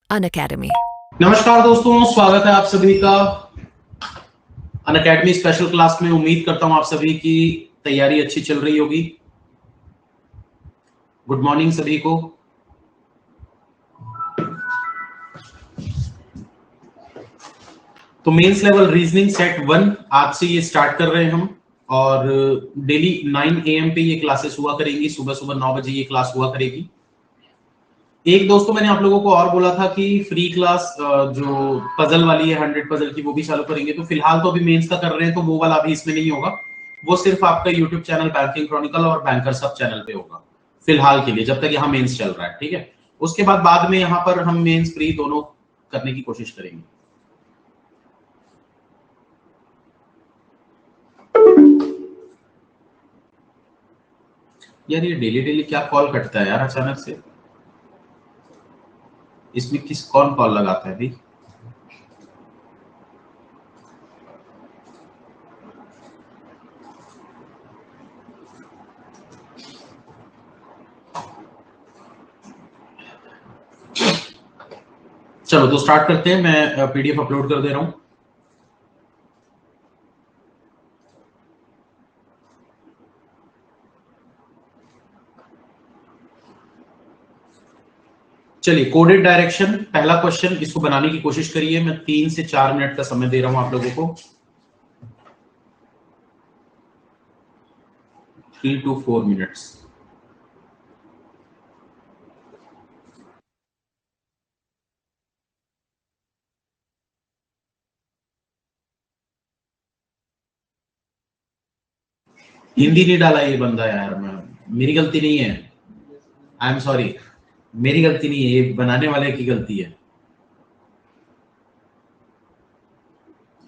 Unacademy. नमस्कार दोस्तों, स्वागत है आप सभी का अनअकैडमी स्पेशल क्लास में। उम्मीद करता हूं आप सभी की तैयारी अच्छी चल रही होगी। गुड मॉर्निंग सभी को। तो मेंस लेवल रीजनिंग सेट 1 आज से ये स्टार्ट कर रहे हैं हम, और डेली 9 AM पे ये क्लासेस हुआ करेंगी। सुबह सुबह 9 बजे ये क्लास हुआ करेगी। एक दोस्तों मैंने आप लोगों को और बोला था कि फ्री क्लास जो पजल वाली है 100 पजल की, वो भी चालू करेंगे। तो फिलहाल तो अभी मेंस का कर रहे हैं, तो वो वाला अभी इसमें नहीं होगा। वो सिर्फ आपका यूट्यूब चैनल बैंकिंग क्रॉनिकल और बैंकर सब चैनल पे होगा फिलहाल के लिए, जब तक यहाँ मेंस चल रहा है। ठीक है, उसके बाद में यहाँ पर हम मेंस फ्री दोनों करने की कोशिश करेंगे। यार ये डेली डेली क्या कॉल कटता है यार अचानक से, इसमें कौन कॉल लगाता है भाई? चलो तो स्टार्ट करते हैं। मैं पीडीएफ अपलोड कर दे रहा हूं। चलिए, कोडेड डायरेक्शन पहला क्वेश्चन, इसको बनाने की कोशिश करिए। मैं 3 से 4 मिनट का समय दे रहा हूं आप लोगों को। 3 to 4 मिनट्स। हिंदी नहीं डाला ये बंदा यार, मैं मेरी गलती नहीं है। आई एम सॉरी, मेरी गलती नहीं है, ये बनाने वाले की गलती है।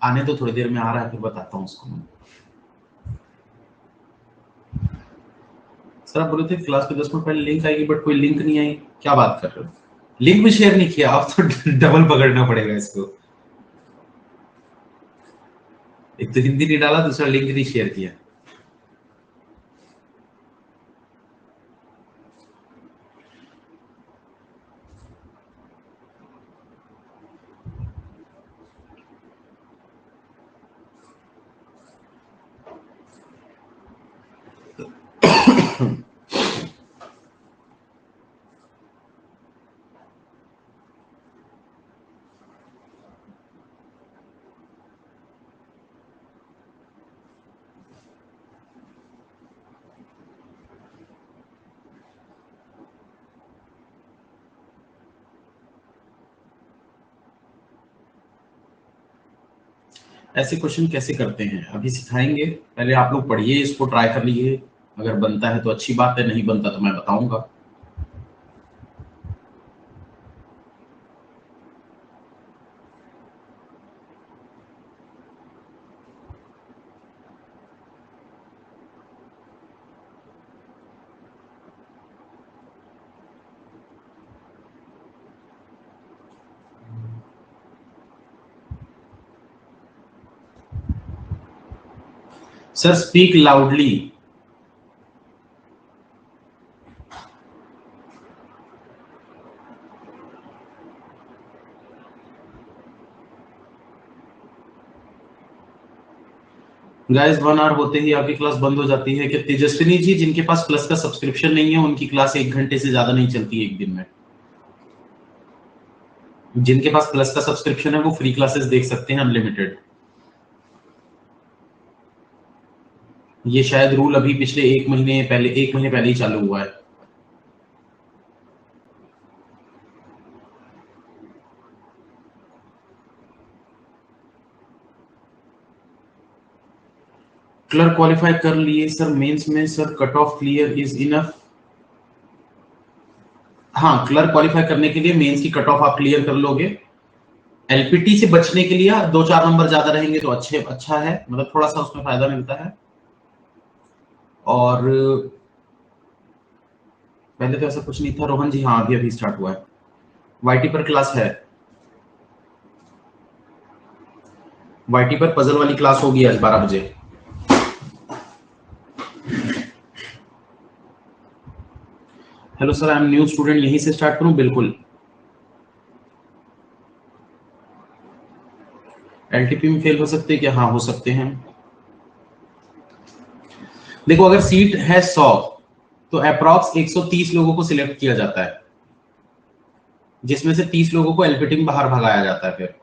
आने तो थोड़ी देर में आ रहा है, फिर बताता हूँ उसको। सर आप बोले थे क्लास के 10 मिनट पहले लिंक आएगी, बट कोई लिंक नहीं आई। क्या बात कर रहे हो? लिंक भी शेयर नहीं किया? अब तो डबल पकड़ना पड़ेगा इसको। एक तो हिंदी नहीं डाला, दूसरा लिंक नहीं शेयर किया। ऐसे क्वेश्चन कैसे करते हैं अभी सिखाएंगे। पहले आप लोग पढ़िए, इसको ट्राई कर लीजिए। अगर बनता है तो अच्छी बात है, नहीं बनता तो मैं बताऊंगा। Sir speak loudly. Guys 1 hour होते ही आपकी क्लास बंद हो जाती है। कि तेजस्विनी जी, जिनके पास प्लस का सब्सक्रिप्शन नहीं है, उनकी क्लास 1 घंटे से ज्यादा नहीं चलती एक दिन में। जिनके पास प्लस का सब्सक्रिप्शन है वो फ्री क्लासेस देख सकते हैं अनलिमिटेड। ये शायद रूल अभी पिछले 1 महीने पहले ही चालू हुआ है। क्लर्क क्वालिफाई कर लिए सर, मेंस में sir cut off clear is enough. हाँ, क्लर्क क्वालिफाई करने के लिए मेंस की कट ऑफ आप क्लियर कर लोगे। एलपीटी से बचने के लिए 2-4 नंबर ज्यादा रहेंगे तो अच्छा है, मतलब थोड़ा सा उसमें फायदा मिलता है। और पहले तो ऐसा कुछ नहीं था। रोहन जी, हाँ अभी अभी स्टार्ट हुआ है। वाईटी पर क्लास है। वाईटी पर पजल वाली क्लास होगी आज 12 बजे। Hello sir, I am new student, यहीं से स्टार्ट करूं? बिल्कुल। एलटीपी में फेल हो सकते हैं क्या? हाँ, हो सकते हैं। देखो अगर सीट है 100 तो अप्रॉक्स 130 लोगों को सिलेक्ट किया जाता है, जिसमें से 30 लोगों को एलपीटी में बाहर भगाया जाता है, फिर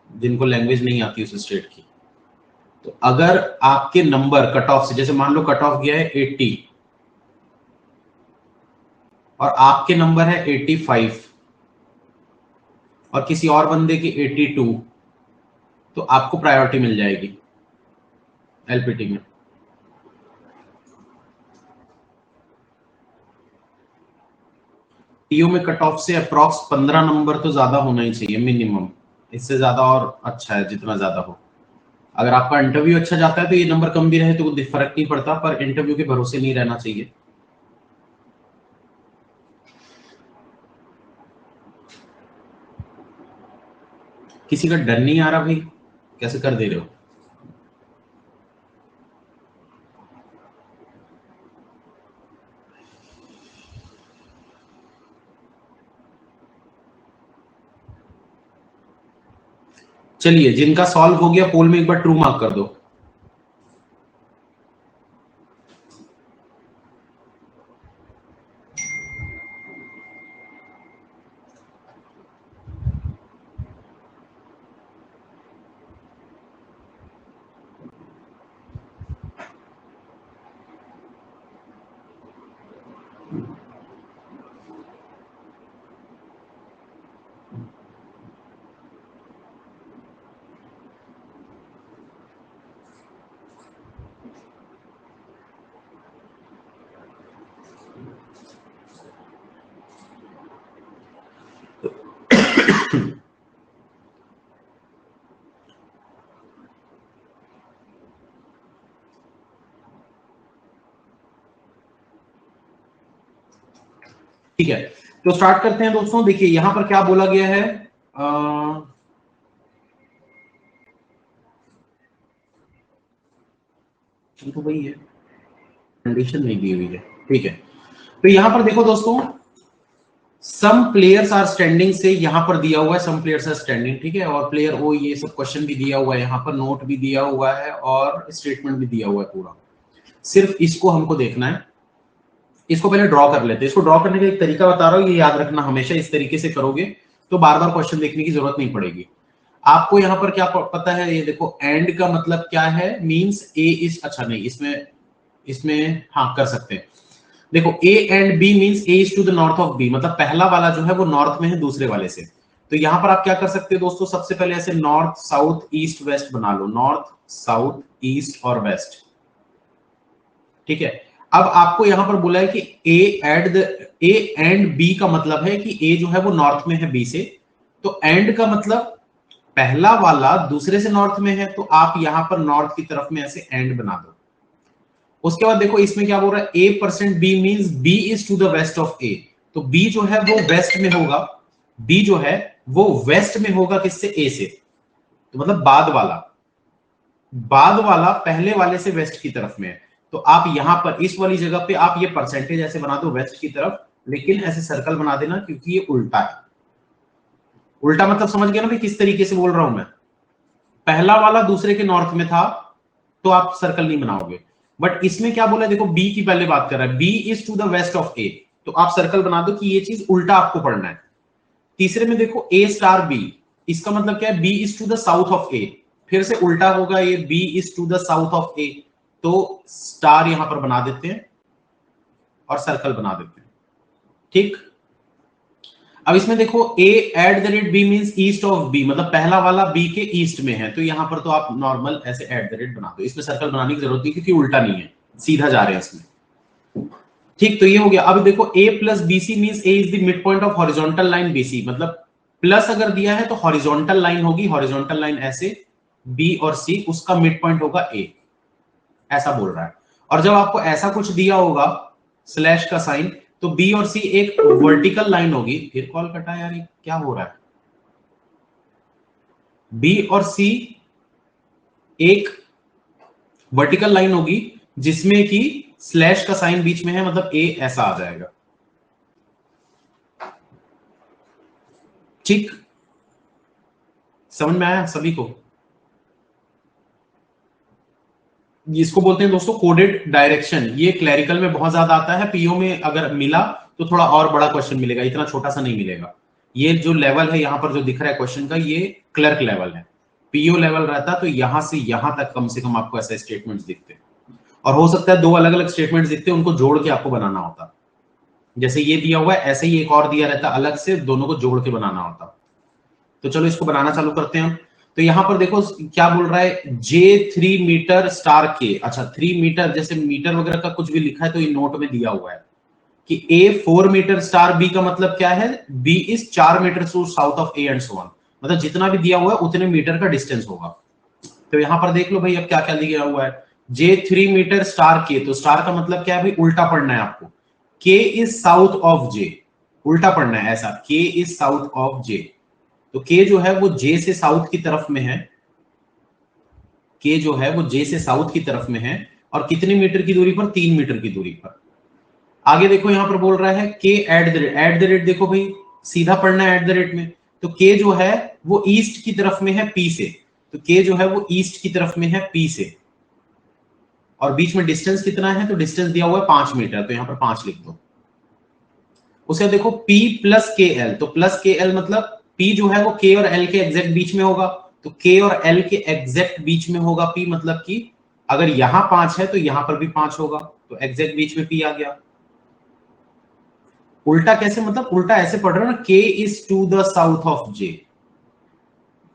जिनको लैंग्वेज नहीं आती उस स्टेट की। तो अगर आपके नंबर कट ऑफ से, जैसे मान लो कट ऑफ गया है 80 और आपके नंबर है 85 और किसी और बंदे के 82, तो आपको प्रायोरिटी मिल जाएगी एलपीटी में। टीओ में कट ऑफ से अप्रॉक्स 15 नंबर तो ज्यादा होना ही चाहिए मिनिमम, इससे ज्यादा और अच्छा है जितना ज्यादा हो। अगर आपका इंटरव्यू अच्छा जाता है तो ये नंबर कम भी रहे तो फर्क नहीं पड़ता, पर इंटरव्यू के भरोसे नहीं रहना चाहिए। किसी का डर नहीं आ रहा भाई? कैसे कर दे रहे हो? चलिए, जिनका सॉल्व हो गया पोल में एक बार ट्रू मार्क कर दो। ठीक है, तो स्टार्ट करते हैं दोस्तों। देखिए यहां पर क्या बोला गया है, तो वही है, कंडीशन नहीं दी हुई है। ठीक है, तो यहां पर देखो दोस्तों, सम प्लेयर्स आर स्टैंडिंग से यहां पर दिया हुआ है, सम प्लेयर्स आर स्टैंडिंग, ठीक है, और प्लेयर ओ ये सब क्वेश्चन भी दिया हुआ है, यहां पर नोट भी दिया हुआ है और स्टेटमेंट भी दिया हुआ है पूरा। सिर्फ इसको हमको देखना है। इसको पहले ड्रॉ कर लेते हैं। इसको ड्रॉ करने का एक तरीका बता रहा हूं, ये याद रखना, हमेशा इस तरीके से करोगे तो बार बार क्वेश्चन देखने की जरूरत नहीं पड़ेगी। आपको यहां पर क्या पता है, ये देखो एंड का मतलब क्या है, मींस ए इज, अच्छा नहीं, इसमें इसमें हाँ कर सकते हैं। देखो A and B means A is to the north of B, मतलब पहला वाला जो है वो नॉर्थ में है दूसरे वाले से। तो यहां पर आप क्या कर सकते हो दोस्तों, सबसे पहले ऐसे नॉर्थ साउथ ईस्ट वेस्ट बना लो, नॉर्थ साउथ ईस्ट और वेस्ट। ठीक है, अब आपको यहां पर बोला है कि ए एंड बी का मतलब है कि ए जो है वो नॉर्थ में है बी से, तो एंड का मतलब पहला वाला दूसरे से नॉर्थ में है, तो आप यहां पर नॉर्थ की तरफ में ऐसे एंड बना दो। उसके बाद देखो इसमें क्या बोल रहा है, A percent B means B is to the west of A, तो बी जो है वो वेस्ट में होगा, बी जो है वो वेस्ट में होगा किससे, ए से, तो मतलब बाद वाला पहले वाले से वेस्ट की तरफ में है। तो आप यहां पर इस वाली जगह पे आप ये परसेंटेज ऐसे बना दो वेस्ट की तरफ, लेकिन ऐसे सर्कल बना देना क्योंकि ये उल्टा है। उल्टा मतलब समझ गया ना भाई किस तरीके से बोल रहा हूं मैं, पहला वाला दूसरे के नॉर्थ में था तो आप सर्कल नहीं बनाओगे, बट इसमें क्या बोला है, देखो बी की पहले बात कर रहा है, B is to the west of A, तो आप सर्कल बना दो कि ये चीज उल्टा आपको पढ़ना है। तीसरे में देखो ए स्टार बी, इसका मतलब क्या है, B is to the south of A, फिर से उल्टा होगा ये, B is to the south of A, तो स्टार यहां पर बना देते हैं और सर्कल बना देते हैं। ठीक, अब इसमें देखो A at the rate B mean east of B, मतलब पहला वाला बी के ईस्ट में है, तो यहां पर तो आप नॉर्मल ऐसे एट द रेट बना दो, इसमें सर्कल बनाने की जरूरत नहीं क्योंकि उल्टा नहीं है, सीधा जा रहे हैं इसमें। ठीक, तो ये हो गया। अब देखो a plus BC mean A is the mid point of horizontal line BC, मतलब प्लस अगर दिया है तो हॉरिजॉन्टल लाइन होगी, हॉरिजॉन्टल लाइन ऐसे बी और सी, उसका मिड पॉइंट होगा ए, ऐसा बोल रहा है। और जब आपको ऐसा कुछ दिया होगा स्लैश का साइन, तो बी और सी एक वर्टिकल लाइन होगी, फिर कॉल कटा यार, ये क्या हो रहा है, बी और सी एक वर्टिकल लाइन होगी जिसमें कि स्लैश का साइन बीच में है, मतलब ए ऐसा आ जाएगा। ठीक, समझ में आया सभी को? इसको बोलते हैं दोस्तों कोडेड डायरेक्शन। ये क्लरिकल में बहुत ज्यादा आता है, पीओ में अगर मिला तो थोड़ा और बड़ा क्वेश्चन मिलेगा, इतना छोटा सा नहीं मिलेगा। ये जो लेवल है यहाँ पर जो दिख रहा है क्वेश्चन का, ये क्लर्क लेवल है। पीओ लेवल रहता तो यहां से यहां तक कम से कम आपको ऐसे स्टेटमेंट्स दिखते, और हो सकता है दो अलग अलग स्टेटमेंट्स दिखते, उनको जोड़ के आपको बनाना होता। जैसे ये दिया हुआ है, ऐसे ही एक और दिया रहता अलग से, दोनों को जोड़ के बनाना होता। तो चलो इसको बनाना चालू करते हैं हम। तो यहां पर देखो क्या बोल रहा है, J3 मीटर स्टार के। अच्छा 3 मीटर, जैसे मीटर वगैरह का कुछ भी लिखा है तो ये नोट में दिया हुआ है कि A 4 मीटर स्टार B का मतलब क्या है, B is 4 metre to south of A and so on. मतलब जितना भी दिया हुआ है उतने मीटर का डिस्टेंस होगा। तो यहां पर देख लो भाई अब क्या क्या दिया हुआ है, J3 मीटर स्टार के। तो स्टार का मतलब क्या है भाई, उल्टा पढ़ना है आपको। K is south of J, उल्टा पढ़ना है ऐसा, K is south of J। तो K जो है वो J से साउथ की तरफ में है, K जो है वो J से साउथ की तरफ में है, और कितने मीटर की दूरी पर, 3 मीटर की दूरी पर। आगे देखो यहां पर बोल रहा है K एट द रेट, देखो भाई सीधा पढ़ना है एट द रेट में। तो K जो है वो ईस्ट की तरफ में है P से, तो K जो है वो ईस्ट की तरफ में है P से, और बीच में डिस्टेंस कितना है, तो डिस्टेंस दिया हुआ है 5 मीटर, तो यहां पर 5 लिख दो। उसे देखो P प्लस के एल, तो प्लस के एल मतलब P जो है वो K और L के एग्जैक्ट बीच में होगा, तो K और L के एग्जैक्ट बीच में होगा P, मतलब कि अगर यहां 5 है तो यहां पर भी 5 होगा, तो एग्जैक्ट बीच में P आ गया। उल्टा कैसे, मतलब उल्टा ऐसे पढ़ रहे हो ना, K is to the south of J।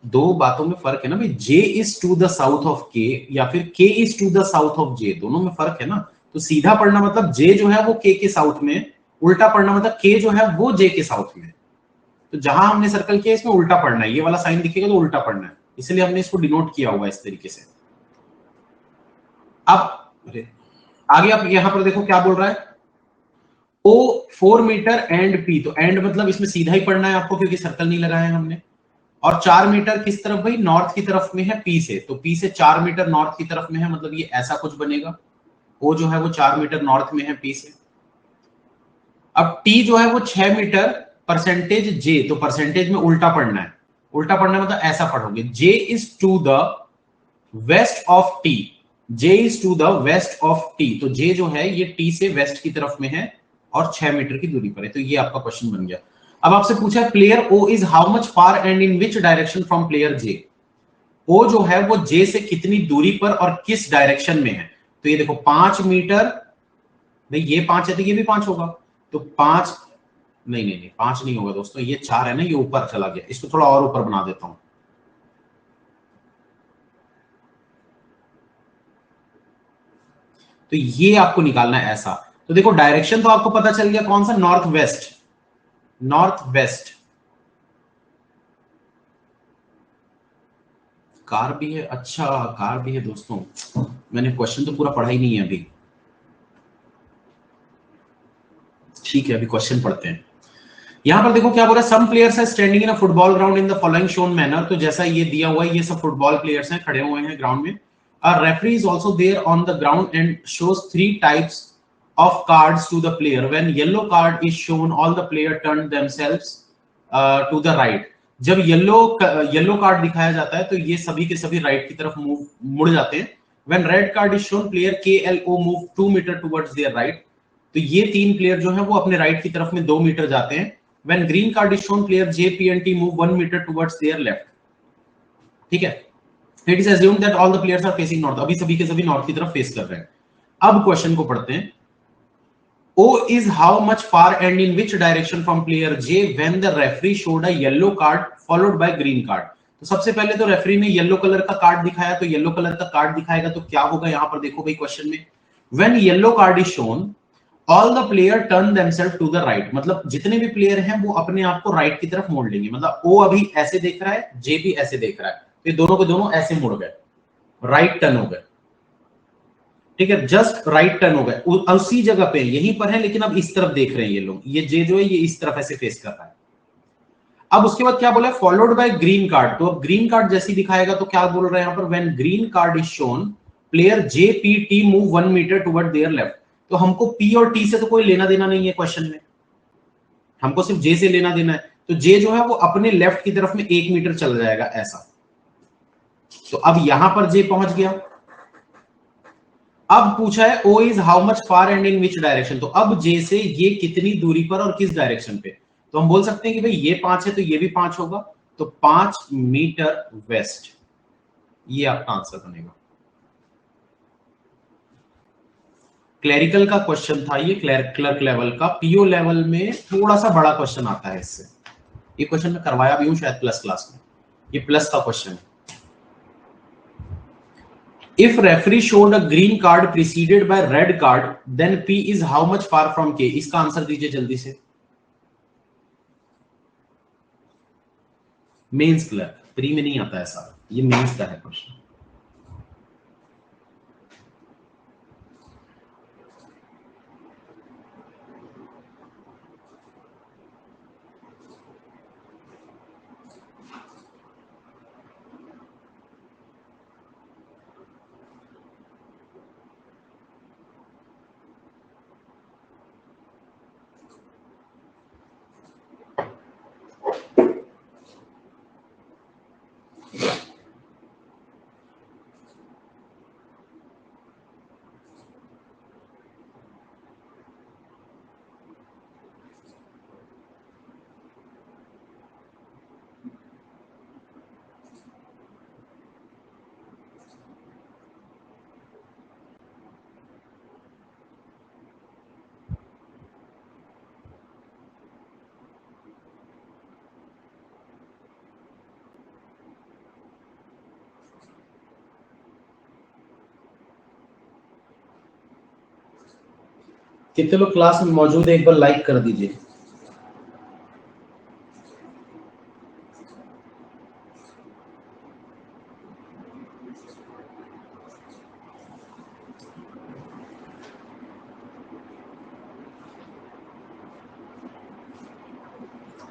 दो बातों में फर्क है ना भाई, J is to the south of K या फिर K is to the south of J, दोनों में फर्क है ना। तो सीधा पढ़ना मतलब J जो है वो K के साउथ में, उल्टा पढ़ना मतलब K जो है वो J के साउथ में। तो जहां हमने सर्कल किया इसमें उल्टा पढ़ना है, ये वाला साइन दिखेगा तो उल्टा पढ़ना है, इसलिए हमने इसको डिनोट किया हुआ है इस तरीके से। अब आगे आप यहां पर देखो क्या बोल रहा है, O 4 मीटर एंड P, तो एंड मतलब इसमें सीधा ही पढ़ना है आपको क्योंकि सर्कल नहीं लगाया है हमने। और 4 मीटर किस तरफ भाई, नॉर्थ की तरफ में है P से, तो P से 4 मीटर नॉर्थ की तरफ में है, मतलब ये ऐसा कुछ बनेगा। O जो है वो 4 मीटर नॉर्थ में है P से। अब T जो है वो 6 मीटर परसेंटेज J, तो परसेंटेज में उल्टा पढ़ना है, उल्टा पढ़ना मतलब ऐसा पढ़ोगे, J is to the west of T, J is to the west of T, तो J जो है ये T से वेस्ट की तरफ में है और 6 मीटर की दूरी पर है। तो ये आपका क्वेश्चन बन गया। अब आपसे पूछा है player O is how much far and in which direction from player J। O जो है वो J से कितनी दूरी पर और किस डायरेक्शन में है। तो ये देखो 5 मीटर, भाई ये 5 है तो ये भी 5 होगा, तो 5 नहीं नहीं नहीं 5 नहीं होगा दोस्तों, ये 4 है ना, ये ऊपर चला गया, इसको थोड़ा और ऊपर बना देता हूं। तो ये आपको निकालना है ऐसा। तो देखो डायरेक्शन तो आपको पता चल गया कौन सा, north west, north west. Car भी है, अच्छा कार भी है दोस्तों, मैंने क्वेश्चन तो पूरा पढ़ा ही नहीं है अभी। ठीक है अभी क्वेश्चन पढ़ते हैं। यहां पर देखो क्या बोल रहा है, some players are standing in a football ground in the following shown manner. तो जैसा ये दिया हुआ है, ये सब फुटबॉल प्लेयर्स हैं, खड़े हुए हैं ग्राउंड में। A referee is also there on the ground and shows 3 types of cards to the player. When yellow card is shown, all the player turn themselves to the right. जब yellow card दिखाया जाता है तो ये सभी के सभी right की तरफ मुड़ जाते हैं। When red card is shown, player KLO move 2 meter towards their right. तो ये 3 प्लेयर जो है वो अपने राइट की तरफ में 2 मीटर जाते हैं। When green card is shown, player JPNT move 1 meter towards their left. ठीक है, It is assumed that all the players are facing north. अभी सभी के सभी नॉर्थ की तरफ फेस कर रहे हैं। अब क्वेश्चन को पढ़ते हैं। O is how much far and in which direction from player J when the referee showed a yellow card followed by green card. तो सबसे पहले तो रेफरी ने येलो कलर का कार्ड दिखाया, तो येलो कलर का कार्ड दिखाएगा तो क्या होगा, यहां पर देखो भाई क्वेश्चन में, when yellow card is shown, all the player turn themselves to the right. मतलब जितने भी प्लेयर हैं वो अपने आप को राइट की तरफ मोड़ लेंगे। मतलब O अभी ऐसे देख रहा है, J भी ऐसे देख रहा है, ये दोनों के दोनों ऐसे मुड़ गए, राइट टर्न हो गए। ठीक है, जस्ट राइट टर्न हो गए, उसी जगह पे यहीं पर है, लेकिन अब इस तरफ देख रहे हैं ये लोग, ये जे जो है ये इस तरफ ऐसे फेस कर रहा है। अब उसके बाद क्या बोला, फॉलोड बाय ग्रीन कार्ड। तो अब ग्रीन कार्ड जैसी दिखाएगा तो क्या बोल रहे हैं यहां पर, when green card is shown, player J P T move 1 metre toward their left. तो हमको पी और टी से तो कोई लेना देना नहीं है क्वेश्चन में, हमको सिर्फ जे से लेना देना है। तो जे जो है वो अपने लेफ्ट की तरफ में 1 मीटर चला जाएगा ऐसा। तो अब यहां पर जे पहुंच गया, अब पूछा है O is how much far and in which direction, तो अब जे से ये कितनी दूरी पर और किस डायरेक्शन पे, तो हम बोल सकते हैं कि भाई ये 5 है तो ये भी 5 होगा, तो 5 मीटर वेस्ट, ये आपका आंसर बनेगा। क्लरिकल का क्वेश्चन था ये, क्लर्क लेवल का। पीओ लेवल में थोड़ा सा बड़ा क्वेश्चन आता है इससे, ये क्वेश्चन मैं करवाया भी हूं शायद प्लस क्लास में, ये प्लस का क्वेश्चन है। If referee showed a green card preceded by red card, then P is how much far from K? इसका आंसर दीजिए जल्दी से। मेंस क्लर्क, प्री में नहीं आता है सारा, ये मेंस का है क्वेश्चन। कितने लोग क्लास में मौजूद है, एक बार लाइक कर दीजिए।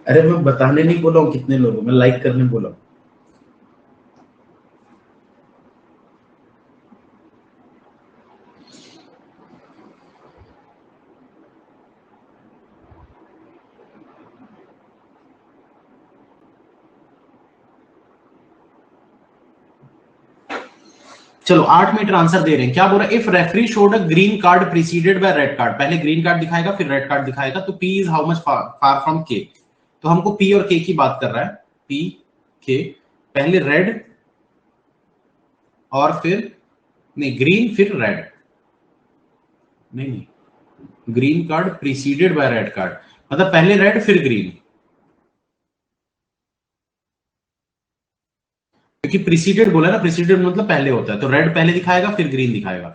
अरे मैं बताने नहीं बोला हूँ कितने लोग, मैं लाइक करने बोला हूँ। चलो 8 मीटर आंसर दे रहे हैं। क्या बोल रहा है? If referee showed a green card preceded by red card, पहले ग्रीन कार्ड दिखाएगा फिर रेड कार्ड दिखाएगा, तो P is how much far from K. तो हमको पी और के की बात कर रहा है, पी के, पहले रेड और फिर, नहीं ग्रीन फिर रेड, नहीं नहीं, green card preceded by red card, मतलब पहले रेड फिर ग्रीन, क्योंकि प्रीसीडेड बोला ना, प्रीसीडेड मतलब पहले होता है, तो रेड पहले दिखाएगा फिर ग्रीन दिखाएगा।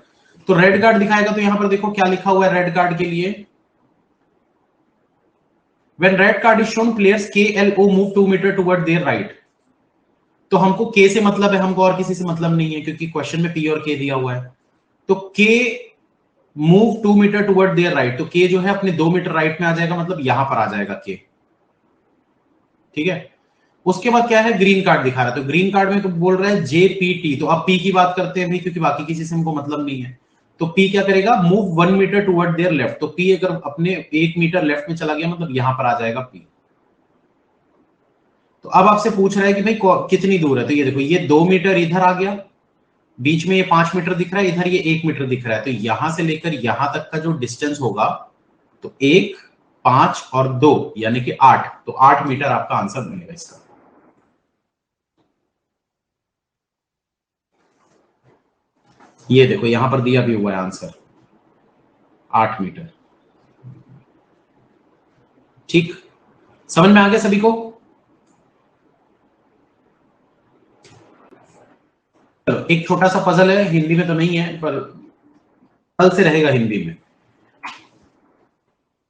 तो रेड कार्ड दिखाएगा, तो यहां पर देखो क्या लिखा हुआ है रेड कार्ड के लिए, when red card is shown players के L O move 2 metre toward their right. तो हमको के से मतलब है, हमको और किसी से मतलब नहीं है, क्योंकि क्वेश्चन में पी और के दिया हुआ है। तो K move 2 metre toward their right, तो के जो है अपने 2 मीटर राइट में आ जाएगा, मतलब यहां पर आ जाएगा के। ठीक है, उसके बाद क्या है, ग्रीन कार्ड दिखा रहा है, तो ग्रीन कार्ड में तो बोल रहा है जेपीटी, तो अब पी की बात करते हैं भाई, क्योंकि बाकी किसी से हमको मतलब नहीं है। तो पी क्या करेगा, move 1 metre toward their left, तो पी अगर अपने 1 मीटर लेफ्ट में चला गया, मतलब यहां पर आ जाएगा पी। तो अब आपसे पूछ रहा है कि भाई कितनी दूर है, तो ये देखो ये 2 मीटर इधर आ गया, बीच में ये 5 मीटर दिख रहा है, इधर ये 1 मीटर दिख रहा है, तो यहां से लेकर यहां तक का जो डिस्टेंस होगा, तो 1, 5 और 2 यानी कि 8, तो 8 मीटर आपका आंसर बनेगा इसका। ये देखो यहां पर दिया भी हुआ है आंसर, 8 मीटर। ठीक, समझ में आ गया सभी को? चलो एक छोटा सा पजल है, हिंदी में तो नहीं है पर कल से रहेगा हिंदी में,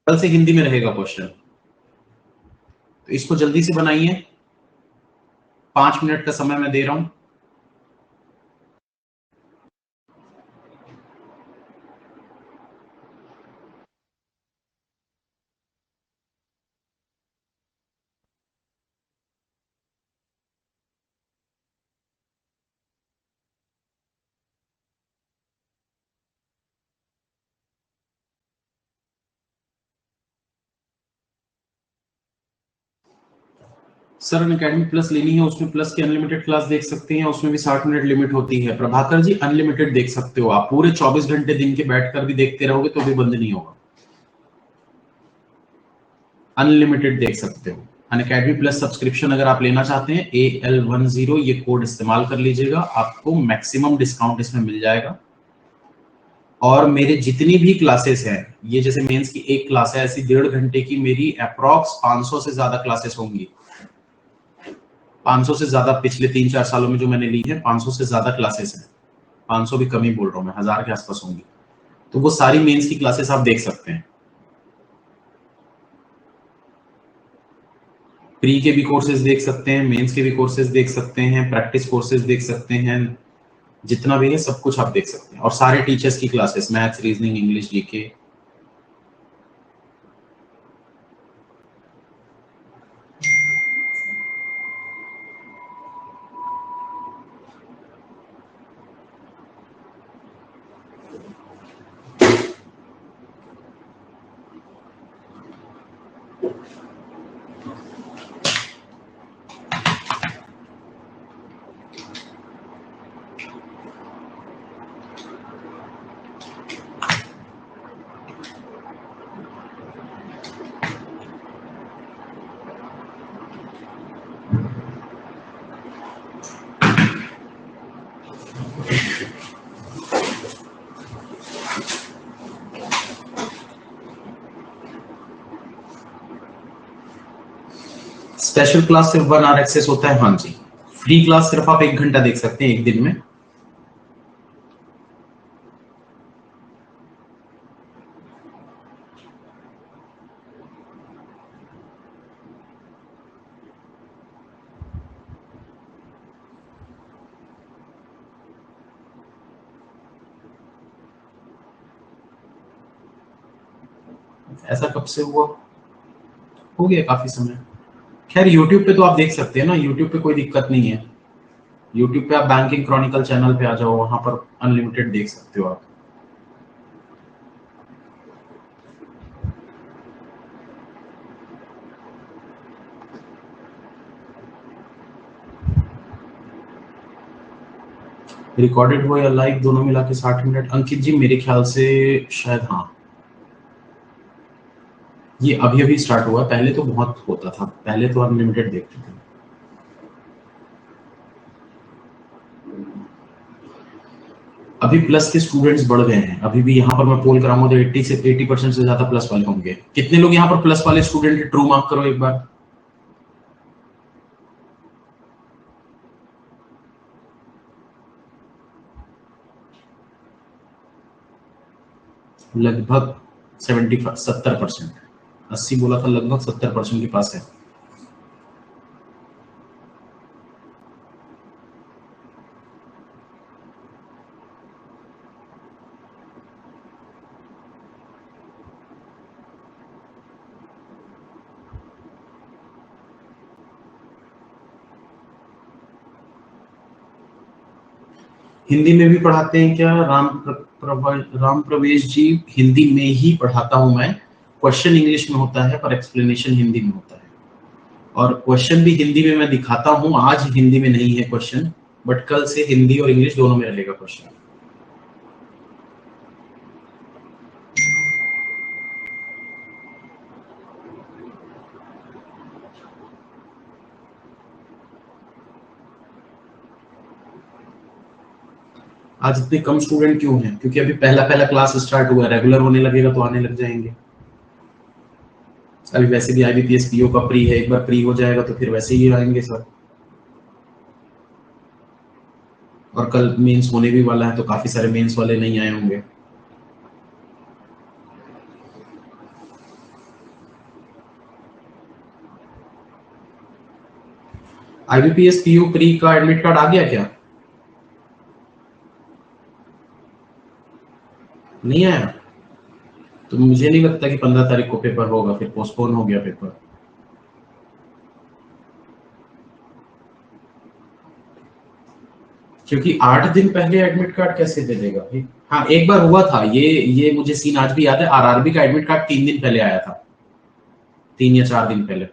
कल से हिंदी में रहेगा क्वेश्चन, तो इसको जल्दी से बनाइए, 5 मिनट का समय मैं दे रहा हूं। सर अनअकैडमी प्लस लेनी है, उसमें प्लस की अनलिमिटेड क्लास देख सकते हैं, उसमें भी 60 मिनट लिमिट होती है। प्रभाकर जी अनलिमिटेड देख सकते हो आप, पूरे 24 घंटे दिन के बैठकर भी देखते रहोगे तो भी बंद नहीं होगा, अनलिमिटेड देख सकते हो। अनअकैडमी प्लस सब्सक्रिप्शन अगर आप लेना चाहते हैं AL10 ये कोड इस्तेमाल कर लीजिएगा, आपको मैक्सिमम डिस्काउंट इसमें मिल जाएगा। और मेरे जितनी भी क्लासेस हैं, ये जैसे मेंस की एक क्लास है, ऐसी 1.5 घंटे की मेरी अप्रॉक्स 500 से ज्यादा क्लासेस होंगी। 500 से ज्यादा पिछले 3-4 सालों में जो मैंने ली है, 500 से ज्यादा क्लासेस हैं। 500 भी कम ही बोल रहा हूँ मैं, 1000 के आसपास होंगी। तो वो सारी मेंस की क्लासेस आप देख सकते हैं। प्री के भी कोर्सेज देख सकते हैं, मेंस के भी कोर्सेज देख सकते हैं, प्रैक्टिस कोर्सेज देख सकते हैं, जितना भी है सब कुछ आप देख सकते हैं। और सारे टीचर्स की classes, maths, reasoning, English, GK. Special class सिर्फ 1 आवर एक्सेस होता है, हाँ जी। फ्री क्लास सिर्फ आप 1 घंटा देख सकते हैं एक दिन में। ऐसा कब से हुआ? हो गया काफी समय। खैर YouTube पे तो आप देख सकते हैं ना, YouTube पे कोई दिक्कत नहीं है। YouTube पे आप बैंकिंग क्रॉनिकल चैनल पे आ जाओ, वहां पर अनलिमिटेड देख सकते हो आप। रिकॉर्डेड हो या लाइव, दोनों मिला के 60 मिनट। अंकित जी मेरे ख्याल से शायद हाँ, ये अभी अभी स्टार्ट हुआ, पहले तो बहुत होता था, पहले तो अनलिमिटेड देखते थे। अभी प्लस के स्टूडेंट्स बढ़ गए हैं, अभी भी यहाँ पर मैं पोल कराऊंगा तो 80% से ज्यादा प्लस वाले होंगे। कितने लोग यहाँ पर प्लस वाले स्टूडेंट, ट्रू मार्क करो एक बार। लगभग 70%, 80 बोला था, लगभग 70% के पास है। हिंदी में भी पढ़ाते हैं क्या? राम प्रवेश जी, हिंदी में ही पढ़ाता हूं मैं। क्वेश्चन इंग्लिश में होता है पर एक्सप्लेनेशन हिंदी में होता है, और क्वेश्चन भी हिंदी में मैं दिखाता हूं। आज हिंदी में नहीं है क्वेश्चन, बट कल से हिंदी और इंग्लिश दोनों में रहेगा क्वेश्चन। आज इतने कम स्टूडेंट क्यों हैं? क्योंकि अभी पहला पहला क्लास स्टार्ट हुआ है, रेगुलर होने लगेगा तो आने लग जाएंगे। अभी वैसे भी IBPS PO का प्री है, एक बार प्री हो जाएगा तो फिर वैसे ही आएंगे सर। और कल मेंस होने भी वाला है तो काफी सारे मेंस वाले नहीं आए होंगे। IBPS PO प्री का एडमिट कार्ड आ गया क्या? नहीं आया? तो मुझे नहीं लगता कि 15 तारीख को पेपर होगा, फिर पोस्टपोन हो गया पेपर। क्योंकि 8 दिन पहले एडमिट कार्ड कैसे दे देगा? हाँ एक बार हुआ था ये मुझे सीन आज भी याद है। RRB का एडमिट कार्ड 3 दिन पहले आया था, 3 या 4 दिन पहले।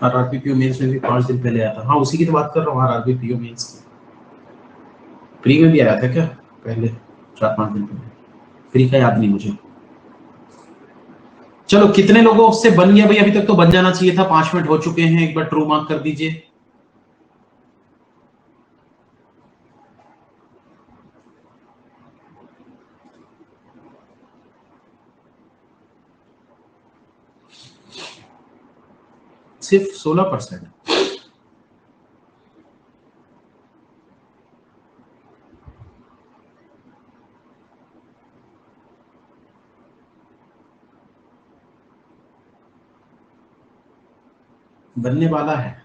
आरआरबी पीओ मेंस में भी 5 दिन पहले आया था। हाँ, उसी की तो बात कर रहा हूँ, आरआरबी पीओ मेंस की। प्री में भी आया था क्या पहले 4-5 दिन पहले? प्री का याद नहीं मुझे। चलो, कितने लोगों से बन गया भाई? अभी तक तो बन जाना चाहिए था, 5 मिनट हो चुके हैं। एक बार ट्रू मार्क कर दीजिए। सिर्फ 16%। बनने वाला है।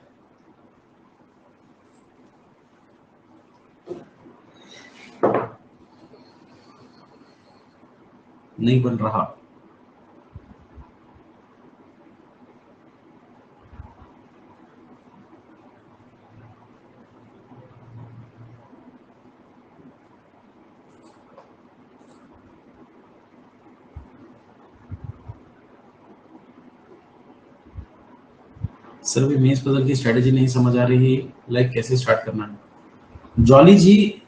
नहीं बन रहा। सर, भी मेंस पजल की स्ट्रेटेजी नहीं समझ आ रही, लाइक कैसे स्टार्ट करना है? जॉली जी,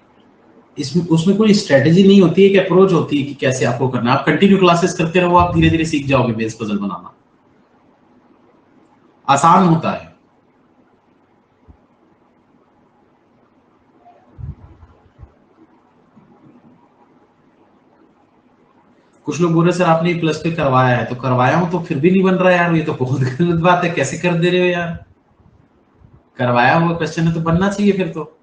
इसमें उसमें कोई स्ट्रेटेजी नहीं होती है, एक अप्रोच होती है कि कैसे आपको करना है। आप कंटिन्यू क्लासेस करते रहो, आप धीरे धीरे सीख जाओगे मेंस पजल बनाना। आसान होता है। कुछ लोग बोल रहे सर आपने प्लस पे करवाया है, तो करवाया हूं तो फिर भी नहीं बन रहा यार, ये तो बहुत गलत बात है। कैसे कर दे रहे हो यार? करवाया हुआ क्वेश्चन है तो बनना चाहिए फिर तो।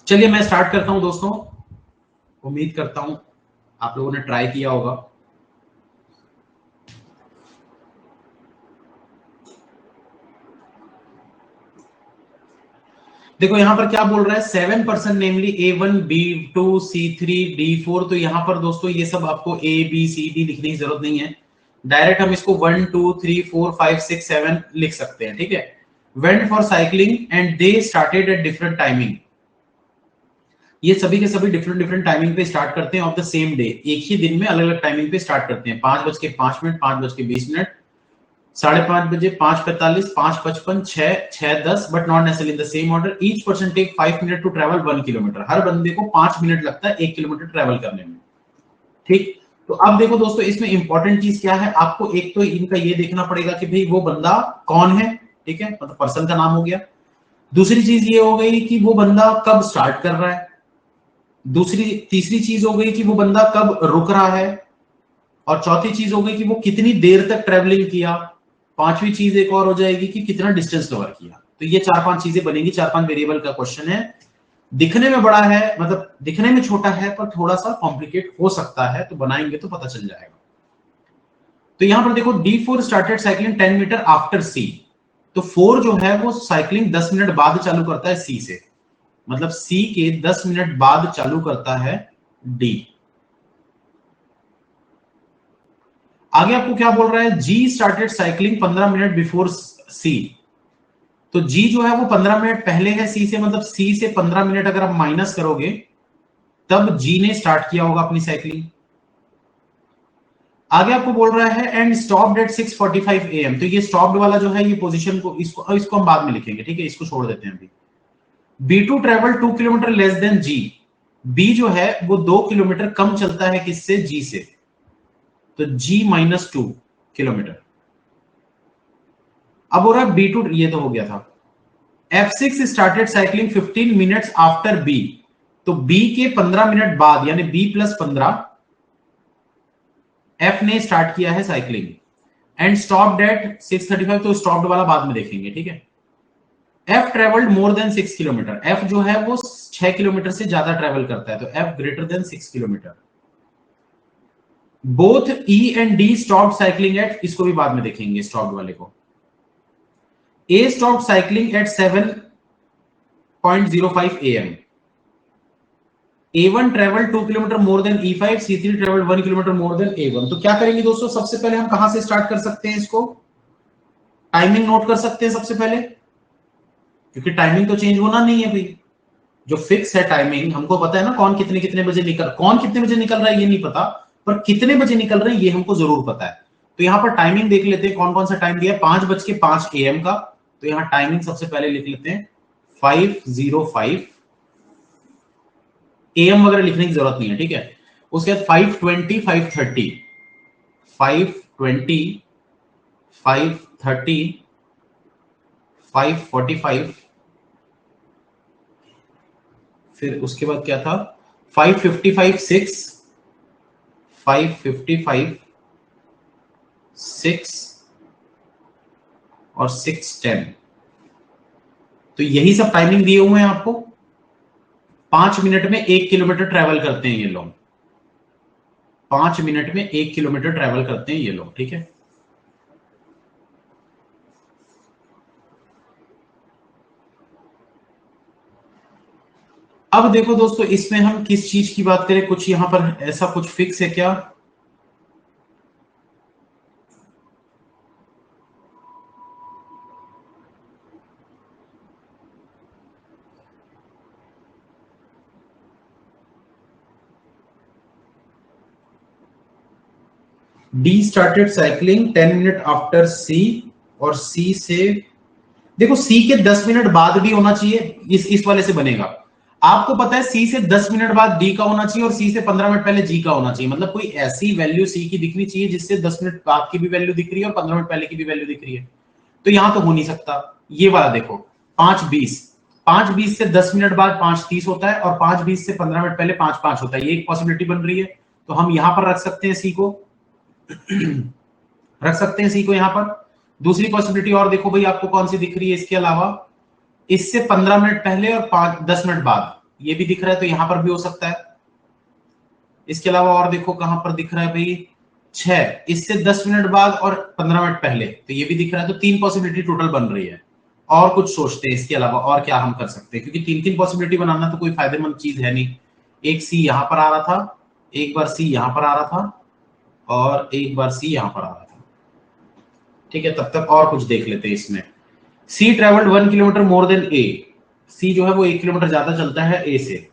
चलिए मैं स्टार्ट करता हूं दोस्तों। उम्मीद करता हूं आप लोगों ने ट्राई किया होगा। देखो यहां पर क्या बोल रहा है, 7% नेमली A1 B2 C3 D4। तो यहां पर दोस्तों ये सब आपको A B C D लिखने की जरूरत नहीं है, डायरेक्ट हम इसको 1 2 3 4 5 6 7 लिख सकते हैं। ठीक है। Went for cycling and they started at different timing. ये सभी के सभी डिफरेंट डिफरेंट टाइमिंग पे स्टार्ट करते हैं ऑफ द सेम डे। एक ही दिन में अलग अलग टाइमिंग पे स्टार्ट करते हैं। 5:05, 5:20, 5:30, 5:45, 5:55, 6:10, but not necessarily in the same order. Each person take 5 minute to travel 1 kilometre. हर बंदे को 5 मिनट लगता है 1 किलोमीटर ट्रेवल करने में। ठीक। तो अब देखो दोस्तों, इसमें इंपॉर्टेंट चीज क्या है, आपको एक तो इनका ये देखना पड़ेगा कि भाई वो बंदा कौन है। ठीक है, मतलब पर्सन का नाम हो गया। दूसरी चीज ये हो गई कि वो बंदा कब स्टार्ट कर रहा है। तीसरी चीज हो गई कि वो बंदा कब रुक रहा है। और चौथी चीज हो गई कि वो कितनी देर तक ट्रेवलिंग किया। पांचवी चीज एक और हो जाएगी कि कितना डिस्टेंस कवर किया। तो ये 4-5 चीजें बनेगी, 4-5 वेरिएबल का क्वेश्चन है। दिखने में बड़ा है, मतलब दिखने में छोटा है, पर थोड़ा सा कॉम्प्लिकेट हो सकता है, तो बनाएंगे तो पता चल जाएगा। तो यहां पर देखो, D4 started cycling 10 metre after C। तो 4 जो है वो साइकिलिंग 10 मिनट बाद चालू करता है C से, मतलब C के 10 मिनट बाद चालू करता है D। आगे आपको क्या बोल रहा है, G started cycling 15 minute before C। तो G जो है वो 15 मिनट पहले है C से, मतलब C से 15 मिनट अगर आप माइनस करोगे तब G ने स्टार्ट किया होगा अपनी साइकिलिंग। आगे आपको बोल रहा है एंड स्टॉप्ड एट 6:45 AM। तो ये स्टॉप्ड वाला जो है ये पोजीशन को, इसको हम बाद में लिखेंगे। ठीक है, इसको छोड़ देते हैं अभी। B2 travel 2 kilometre less than G। B जो है वो 2 किलोमीटर कम चलता है किससे, G से। तो G -2 किलोमीटर। अब हो रहा है B2, ये तो हो गया था। F6 started cycling 15 minutes after B। तो B के 15 मिनट बाद, यानी B +15, F ने स्टार्ट किया है साइकिलिंग एंड स्टॉप्ड एट 6:35। तो स्टॉप्ड वाला बाद में देखेंगे। ठीक है। F travelled more than 6 kilometre. F जो है वो 6 किलोमीटर से ज्यादा ट्रेवल करता है, तो F greater than 6 kilometre. Both E and D stopped cycling at, इसको भी बाद में देखेंगे स्टॉप्ड वाले को। A stopped cycling at 7:05 AM. A1 traveled 2 kilometre more than E5, C3 traveled 1 kilometre more than A1। तो क्या करेंगे दोस्तों, सबसे पहले हम कहां से स्टार्ट कर सकते हैं इसको, टाइमिंग नोट कर सकते हैं सबसे पहले, क्योंकि टाइमिंग तो चेंज होना नहीं है भाई, जो फिक्स है टाइमिंग हमको पता है ना, कौन कितने बजे निकल रहा है ये नहीं पता, पर कितने बजे निकल रहे हैं ये हमको जरूर पता है। तो यहाँ पर टाइमिंग देख लेते हैं, कौन कौन सा टाइम दिया है, 5:05 AM का। तो यहाँ टाइमिंग सबसे पहले लिख लेते हैं 5:05 AM वगैरह लिखने की जरूरत नहीं है, ठीक है। उसके बाद 5:20, 5:30, 5:20, 5:30, 5:45, फिर उसके बाद क्या था, 5:55, 6, 5:55, 6 और 6:10। तो यही सब टाइमिंग दिए हुए हैं आपको। 5 मिनट में 1 किलोमीटर ट्रेवल करते हैं ये लोग, 5 मिनट में 1 किलोमीटर ट्रेवल करते हैं ये लोग, ठीक है। अब देखो दोस्तों, इसमें हम किस चीज की बात करें, कुछ यहां पर ऐसा कुछ फिक्स है क्या? D started cycling 10 minute after C, और सी से देखो सी के 10 मिनट बाद भी होना चाहिए, इस वाले से बनेगा। आपको पता है सी से 10 मिनट बाद डी का होना चाहिए और सी से 15 मिनट पहले जी का होना चाहिए, मतलब कोई ऐसी वैल्यू सी की दिखनी चाहिए जिससे 10 मिनट बाद की भी वैल्यू दिख रही है और 15 मिनट पहले की भी वैल्यू दिख रही है। तो यहां तो हो नहीं सकता। ये वाला देखो 5:20, 5:20 से 10 मिनट बाद 5:30 होता है और 5:20 से 15 मिनट पहले 5:05 होता है, ये एक पॉसिबिलिटी बन रही है। तो हम यहां पर रख सकते हैं सी को, रख सकते हैं सी को यहां पर। दूसरी पॉसिबिलिटी और देखो भाई, आपको कौन सी दिख रही है इसके अलावा, इससे 15 मिनट पहले और 10 मिनट बाद, ये भी दिख रहा है, तो यहां पर भी हो सकता है। इसके अलावा और देखो कहां पर दिख रहा है भाई, 6, इससे 10 मिनट बाद और 15 मिनट पहले, तो ये भी दिख रहा है। तो 3 पॉसिबिलिटी टोटल बन रही है। और कुछ सोचते हैं इसके अलावा और क्या हम कर सकते हैं, क्योंकि 3-3 पॉसिबिलिटी बनाना तो कोई फायदेमंद चीज है नहीं। एक सी यहां पर आ रहा था, एक बार सी यहां पर आ रहा था, और एक बार सी यहां पर आ रहा था, ठीक है। तब तक और कुछ देख लेते हैं इसमें। सी ट्रेवल्ड 1 किलोमीटर मोर देन ए, सी जो है वो 1 किलोमीटर ज्यादा चलता है ए से।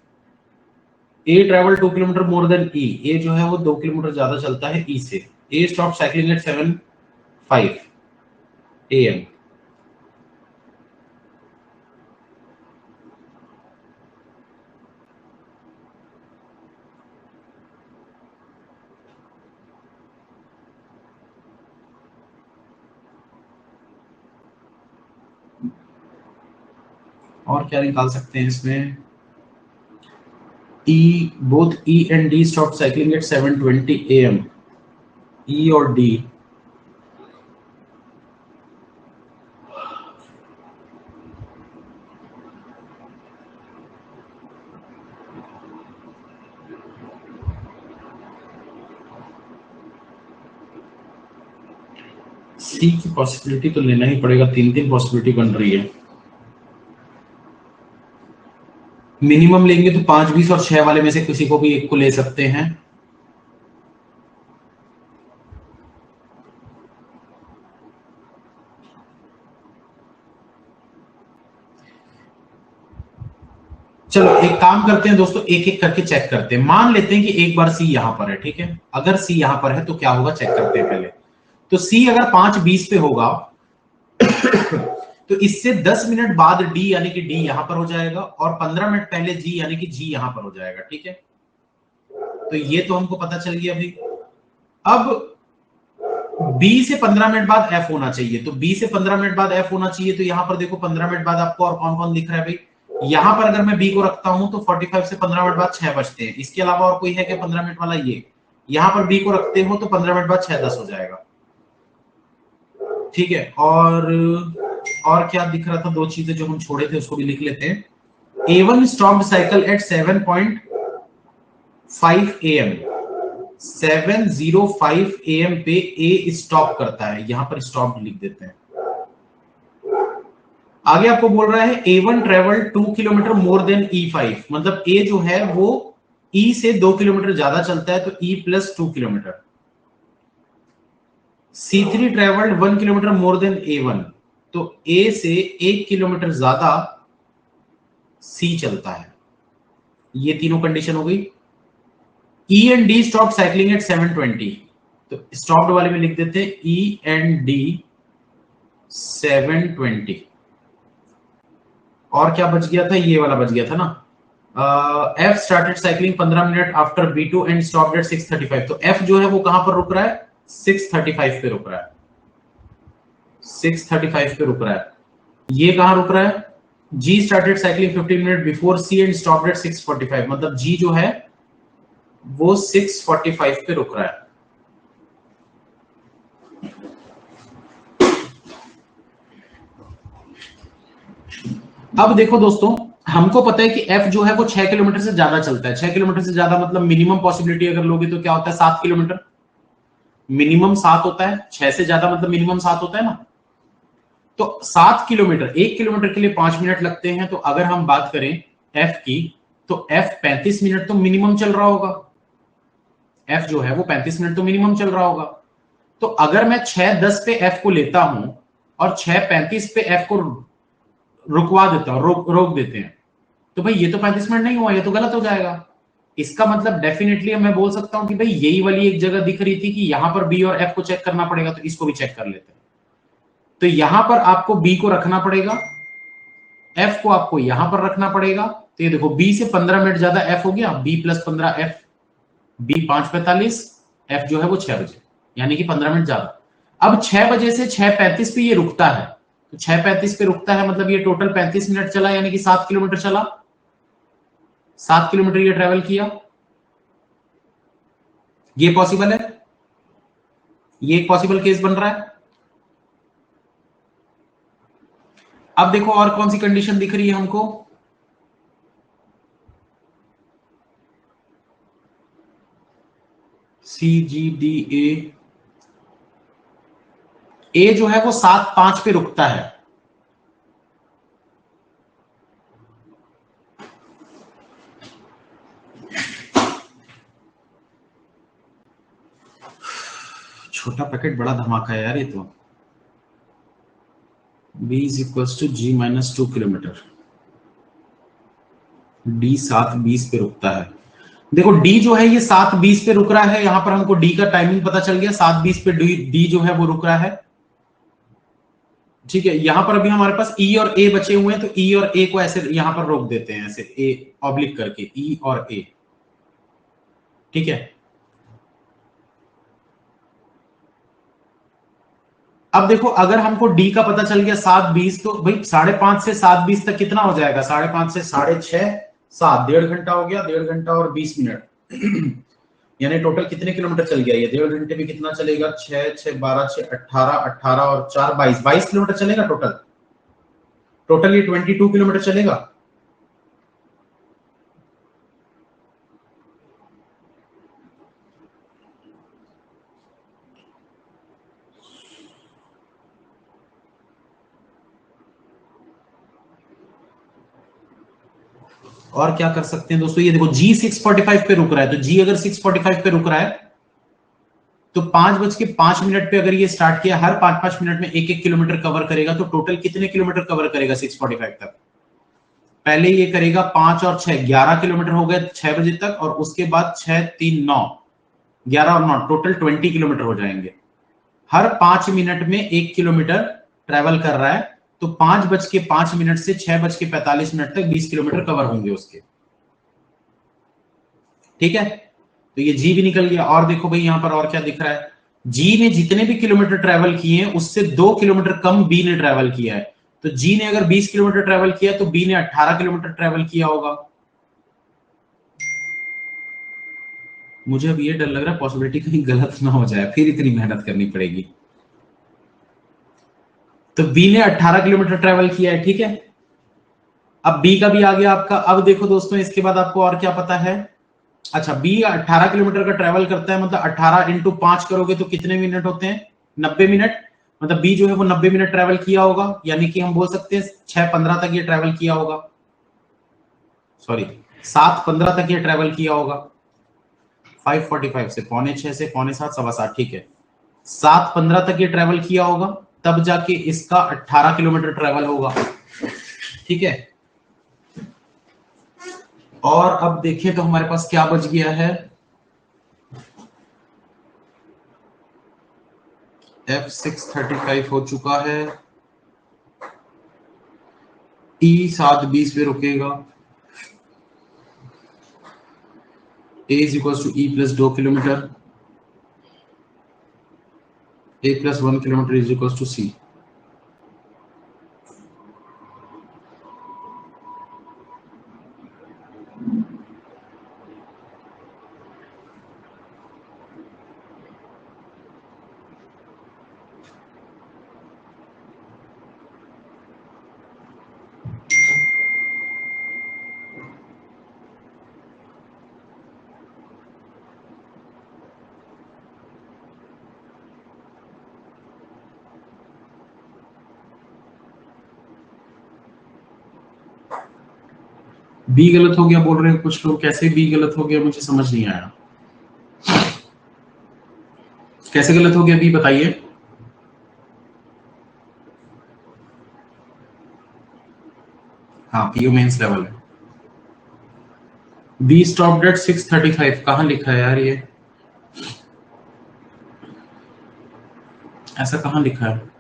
ए ट्रेवल 2 किलोमीटर मोर देन ई, ए जो है वो 2 किलोमीटर ज्यादा चलता है ई से। A stop cycling at 7:05 AM। और क्या निकाल सकते हैं इसमें, E, both E and D stop cycling at 7:20 AM। E और डी, सी की पॉसिबिलिटी तो लेना ही पड़ेगा, 3-3 पॉसिबिलिटी बन रही है। मिनिमम लेंगे तो 5, 20 और 6 वाले में से किसी को भी एक को ले सकते हैं। चलो एक काम करते हैं दोस्तों, एक एक करके चेक करते हैं। मान लेते हैं कि एक बार सी यहां पर है, ठीक है। अगर सी यहां पर है तो क्या होगा चेक करते हैं पहले। तो सी अगर 5:20 पे होगा तो इससे 10 मिनट बाद डी यानी कि डी यहां पर हो जाएगा, और 15 मिनट पहले जी यानी कि जी यहां पर हो जाएगा, ठीक है। तो ये तो हमको पता चल गया अभी। अब बी से 15 मिनट बाद एफ होना चाहिए, तो बी से 15 मिनट बाद एफ होना चाहिए। तो यहां पर देखो 15 मिनट बाद आपको और कौन कौन दिख रहा है भाई, यहां पर अगर मैं बी को रखता हूं तो 45 से 15 मिनट बाद 6 बजते हैं। इसके अलावा और कोई है क्या 15 मिनट वाला, ये यहां पर बी को रखते हो तो 15 मिनट बाद 6:10 हो जाएगा, ठीक है। और क्या दिख रहा था, 2 चीजें जो हम छोड़े थे उसको भी लिख लेते हैं। A1 stopped cycle at 7:05 AM, 7:05 AM पे ए स्टॉप करता है, यहां पर स्टॉप लिख देते हैं। आगे आपको बोल रहा है A1 travel 2 kilometre more than E5, मतलब ए जो है वो ई से 2 किलोमीटर ज्यादा चलता है, तो E plus 2 kilometre. C3 travelled 1 kilometre more than A1, तो ए से 1 किलोमीटर ज्यादा सी चलता है। ये तीनों कंडीशन हो गई। E and D stop cycling at 720, तो स्टॉप्ड वाले में लिख देते हैं E एंड डी 720। और क्या बच गया था, ये वाला बच गया था ना। F started cycling 15 minute after B2 and stopped at 6:35, तो F जो है वो कहां पर रुक रहा है, 6:35 पे रुक रहा है, 6:35 पे रुक रहा है। ये कहां रुक रहा है, G started cycling 15 minute before C and stopped at 6:45, मतलब G जो है वो 6:45 पे रुक रहा है। अब देखो दोस्तों, हमको पता है कि F जो है वो 6 किलोमीटर से ज्यादा चलता है। 6 किलोमीटर से ज्यादा मतलब मिनिमम पॉसिबिलिटी अगर लोगे तो क्या होता है, 7 किलोमीटर, मिनिमम 7 होता है। 6 से ज्यादा मतलब मिनिमम 7 होता है ना। तो 7 किलोमीटर, 1 किलोमीटर के लिए 5 मिनट लगते हैं। तो अगर हम बात करें F की, तो F 35 मिनट तो मिनिमम चल रहा होगा। F जो है वो 35 मिनट तो मिनिमम चल रहा होगा। तो अगर मैं 6:10 पे F को लेता हूं और 6:35 पे F को रुकवा देता हूं, रोक देते हैं, तो भाई ये तो 35 मिनट नहीं हुआ, ये तो गलत हो जाएगा। इसका मतलब डेफिनेटली मैं बोल सकता हूं कि भाई यही वाली एक जगह दिख रही थी कि यहां पर बी और एफ को चेक करना पड़ेगा, तो इसको भी चेक कर लेते हैं। तो यहां पर आपको बी को रखना पड़ेगा, एफ को आपको यहां पर रखना पड़ेगा। तो ये देखो बी से 15 मिनट ज्यादा एफ हो गया, B plus 15 F, B 5:45, F जो है वो 6 बजे, यानी कि 15 मिनट ज्यादा। अब 6 बजे से 6:35 पे ये रुकता है, तो 6:35 पे रुकता है मतलब ये टोटल 35 मिनट चला, यानी कि 7 किलोमीटर चला, 7 किलोमीटर ये ट्रेवल किया। ये पॉसिबल है, ये एक पॉसिबल केस बन रहा है। अब देखो और कौन सी कंडीशन दिख रही है हमको, CGDA, ए जो है वो 7:05 पे रुकता है। छोटा पैकेट बड़ा धमाका है यार ये तो। B is equals to G minus 2 kilometre, D 7:20 पे रुकता है। देखो D जो है ये 7:20 पे रुक रहा है, यहां पर हमको D का टाइमिंग पता चल गया, 7:20 पे D जो है वो रुक रहा है। ठीक है, यहां पर अभी हमारे पास E और A बचे हुए हैं, तो E और A को ऐसे यहां पर रोक देते हैं, ऐसे A ऑब्लिक करके, E और A। ठीक है, अब देखो अगर हमको D का पता चल गया 7:20, तो भाई 5:30 से 7:20 तक कितना हो जाएगा, 5:30 से 6:30, 7, 1.5 घंटा हो गया, 1.5 घंटा और 20 मिनट यानी टोटल कितने किलोमीटर चल गया ये, 1.5 घंटे में कितना चलेगा, 6, 6, 12, 6, 18, 18 और 4, 22, 22 किलोमीटर चलेगा टोटल ये 22 किलोमीटर चलेगा। और क्या कर सकते हैं दोस्तों, ये देखो G 6:45 पे रुक रहा है, तो G अगर 6:45 पे रुक रहा है तो 5:05 पे अगर ये स्टार्ट किया, हर 5-5 मिनट में 1-1 किलोमीटर कवर करेगा, तो टोटल कितने किलोमीटर कवर करेगा 6:45 तक। पहले ये करेगा 5 और 6, 11 किलोमीटर हो गए 6 बजे तक, और उसके बाद 6, 3, 9, 11 और 9 टोटल 20 किलोमीटर हो जाएंगे। हर 5 मिनट में 1 किलोमीटर ट्रेवल कर रहा है, तो 5:05 से 6:45 तक 20 किलोमीटर कवर होंगे उसके। ठीक है, तो ये जी भी निकल गया। और देखो भाई यहां पर और क्या दिख रहा है, जी ने जितने भी किलोमीटर ट्रेवल किए हैं उससे 2 किलोमीटर कम बी ने ट्रेवल किया है। तो जी ने अगर 20 किलोमीटर ट्रेवल किया तो बी ने 18 किलोमीटर ट्रेवल किया होगा। मुझे अब ये डर लग रहा है पॉसिबिलिटी कहीं गलत ना हो जाए, फिर इतनी मेहनत करनी पड़ेगी। तो बी ने 18 किलोमीटर ट्रेवल किया है। ठीक है, अब बी का भी आ गया आपका। अब देखो दोस्तों इसके बाद आपको और क्या पता है, अच्छा बी 18 किलोमीटर का ट्रेवल करता है, मतलब 18 इंटू 5 करोगे तो कितने मिनट होते हैं, 90 मिनट। मतलब बी जो है वो 90 मिनट ट्रेवल किया होगा, यानी कि हम बोल सकते हैं 6:15 तक ये ट्रेवल किया होगा, सॉरी 7:15 तक ये ट्रेवल किया होगा। 5:45 से 6:45 से 6:45, 7:15, ठीक है, 7:15 तक ये ट्रेवल किया होगा। तब जाके इसका 18 किलोमीटर ट्रेवल होगा। ठीक है, और अब देखें तो हमारे पास क्या बच गया है, F635 हो चुका है, E 7:20 पे रुकेगा, A is equals to E plus 2 kilometre, A plus 1 kilometre is equals to C। B गलत हो गया बोल रहे हैं कुछ लोग, कैसे बी गलत हो गया मुझे समझ नहीं आया, कैसे गलत हो गया बी बताइए। हाँ, पीओ मेंस लेवल है। बी स्टॉप्ड एट 6:35, कहां लिखा है यार ये, ऐसा कहां लिखा है,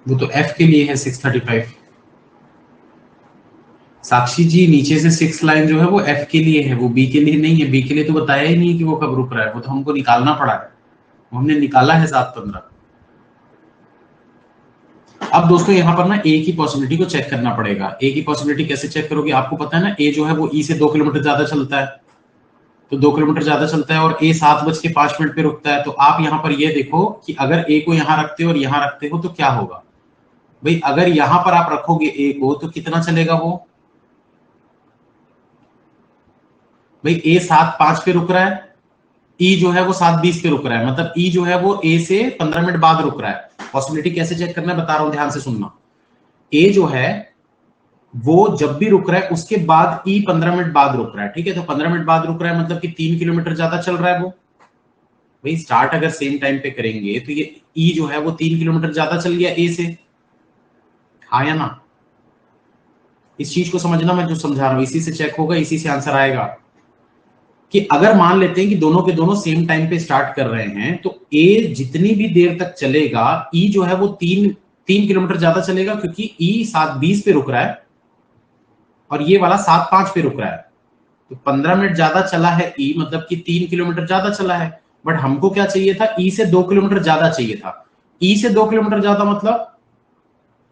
वो तो एफ के लिए है 6:35। साक्षी जी नीचे से 6 लाइन जो है वो एफ के लिए है, वो बी के लिए नहीं है। बी के लिए तो बताया ही नहीं कि वो कब रुक रहा है, वो तो हमको निकालना पड़ा है, वो हमने निकाला है 7:15। अब दोस्तों यहाँ पर ना ए की पॉसिबिलिटी को चेक करना पड़ेगा। ए की पॉसिबिलिटी कैसे चेक करोगे, आपको पता है ना ए जो है वो ई से 2 किलोमीटर ज्यादा चलता है, तो 2 किलोमीटर ज्यादा चलता है और ए 7:05 पे रुकता है। तो आप यहाँ पर ये देखो कि अगर ए को यहाँ रखते हो और यहाँ रखते हो तो क्या होगा भाई, अगर यहाँ पर आप रखोगे ए को तो कितना चलेगा वो भाई, ए 7:05 पे रुक रहा है, ई जो है वो 7:20 पे रुक रहा है, मतलब ई जो है वो ए से 15 मिनट बाद रुक रहा है। पॉसिबिलिटी कैसे चेक करना है बता रहा हूं, ध्यान से सुनना। ए जो है वो जब भी रुक रहा है उसके बाद ई 15 मिनट बाद रुक रहा है, ठीक है, तो 15 मिनट बाद रुक रहा है मतलब कि 3 किलोमीटर ज्यादा चल रहा है वो भाई। स्टार्ट अगर सेम टाइम पे करेंगे तो ये ई जो है वो 3 किलोमीटर ज्यादा चल गया ए से, हाँ या ना। इस चीज को समझना, मैं जो समझा रहा हूं इसी से चेक होगा, इसी से आंसर आएगा कि अगर मान लेते हैं कि दोनों के दोनों सेम टाइम पे स्टार्ट कर रहे हैं तो ए जितनी भी देर तक चलेगा ई जो है वो 3 किलोमीटर ज्यादा चलेगा, क्योंकि ई 7:20 पे रुक रहा है और ये वाला 7:05 पे रुक रहा है, तो 15 मिनट ज्यादा चला है ई, मतलब कि 3 किलोमीटर ज्यादा चला है। बट हमको क्या चाहिए था, ई से 2 किलोमीटर ज्यादा चाहिए था। ई से 2 किलोमीटर ज्यादा मतलब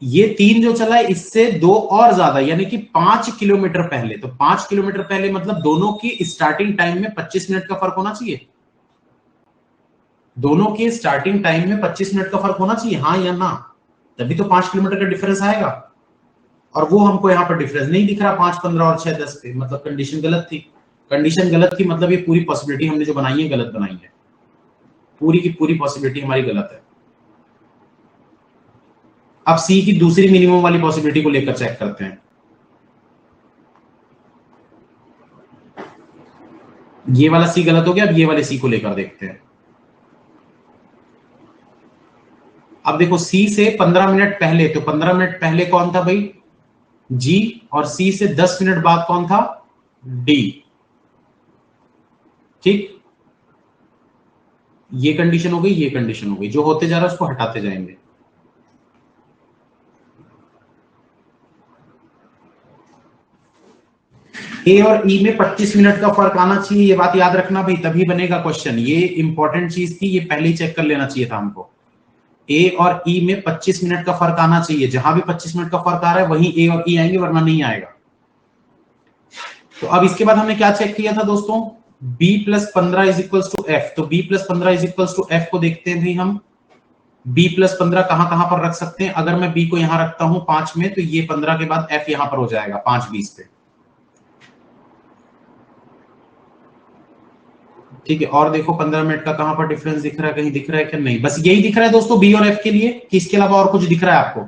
ये 3 जो चला है इससे 2 और ज्यादा, यानी कि 5 किलोमीटर पहले। तो 5 किलोमीटर पहले मतलब दोनों की स्टार्टिंग टाइम में 25 मिनट का फर्क होना चाहिए, दोनों के स्टार्टिंग टाइम में 25 मिनट का फर्क होना चाहिए, हाँ या ना, तभी तो 5 किलोमीटर का डिफरेंस आएगा। और वो हमको यहाँ पर डिफरेंस नहीं दिख रहा 5, 15 और 6, 10 पे, मतलब कंडीशन गलत थी। कंडीशन गलत थी मतलब ये पूरी पॉसिबिलिटी हमने जो बनाई है गलत बनाई है, पूरी की पूरी पॉसिबिलिटी हमारी गलत है। अब सी की दूसरी मिनिमम वाली पॉसिबिलिटी को लेकर चेक करते हैं। ये वाला सी गलत हो गया, अब ये वाले सी को लेकर देखते हैं। अब देखो सी से 15 मिनट पहले, तो 15 मिनट पहले कौन था भाई, जी, और सी से 10 मिनट बाद कौन था, डी। ठीक, ये कंडीशन हो गई, ये कंडीशन हो गई, जो होते जा रहा है उसको हटाते जाएंगे। ए और ई में 25 मिनट का फर्क आना चाहिए, ये बात याद रखना भाई, तभी बनेगा क्वेश्चन। ये इंपॉर्टेंट चीज थी, ये पहले ही चेक कर लेना चाहिए था हमको। ए और ई में 25 मिनट का फर्क आना चाहिए, जहां भी 25 मिनट का फर्क आ रहा है वहीं ए और ई आएंगे, वरना नहीं आएगा। तो अब इसके बाद हमने क्या चेक किया था दोस्तों, b + 15 is equals to F. तो b + 15 is equals to F को देखते हैं भाई हम। b + 15 कहां पर रख सकते हैं, अगर मैं b को यहां रखता हूं 5 में, तो ये 15 के बाद f यहां पर हो जाएगा 5:20 पे। ठीक है, और देखो 15 मिनट का कहां पर डिफरेंस दिख रहा है, कहीं दिख रहा है क्या, नहीं, बस यही दिख रहा है दोस्तों बी और एफ के लिए, कि इसके अलावा और कुछ दिख रहा है आपको,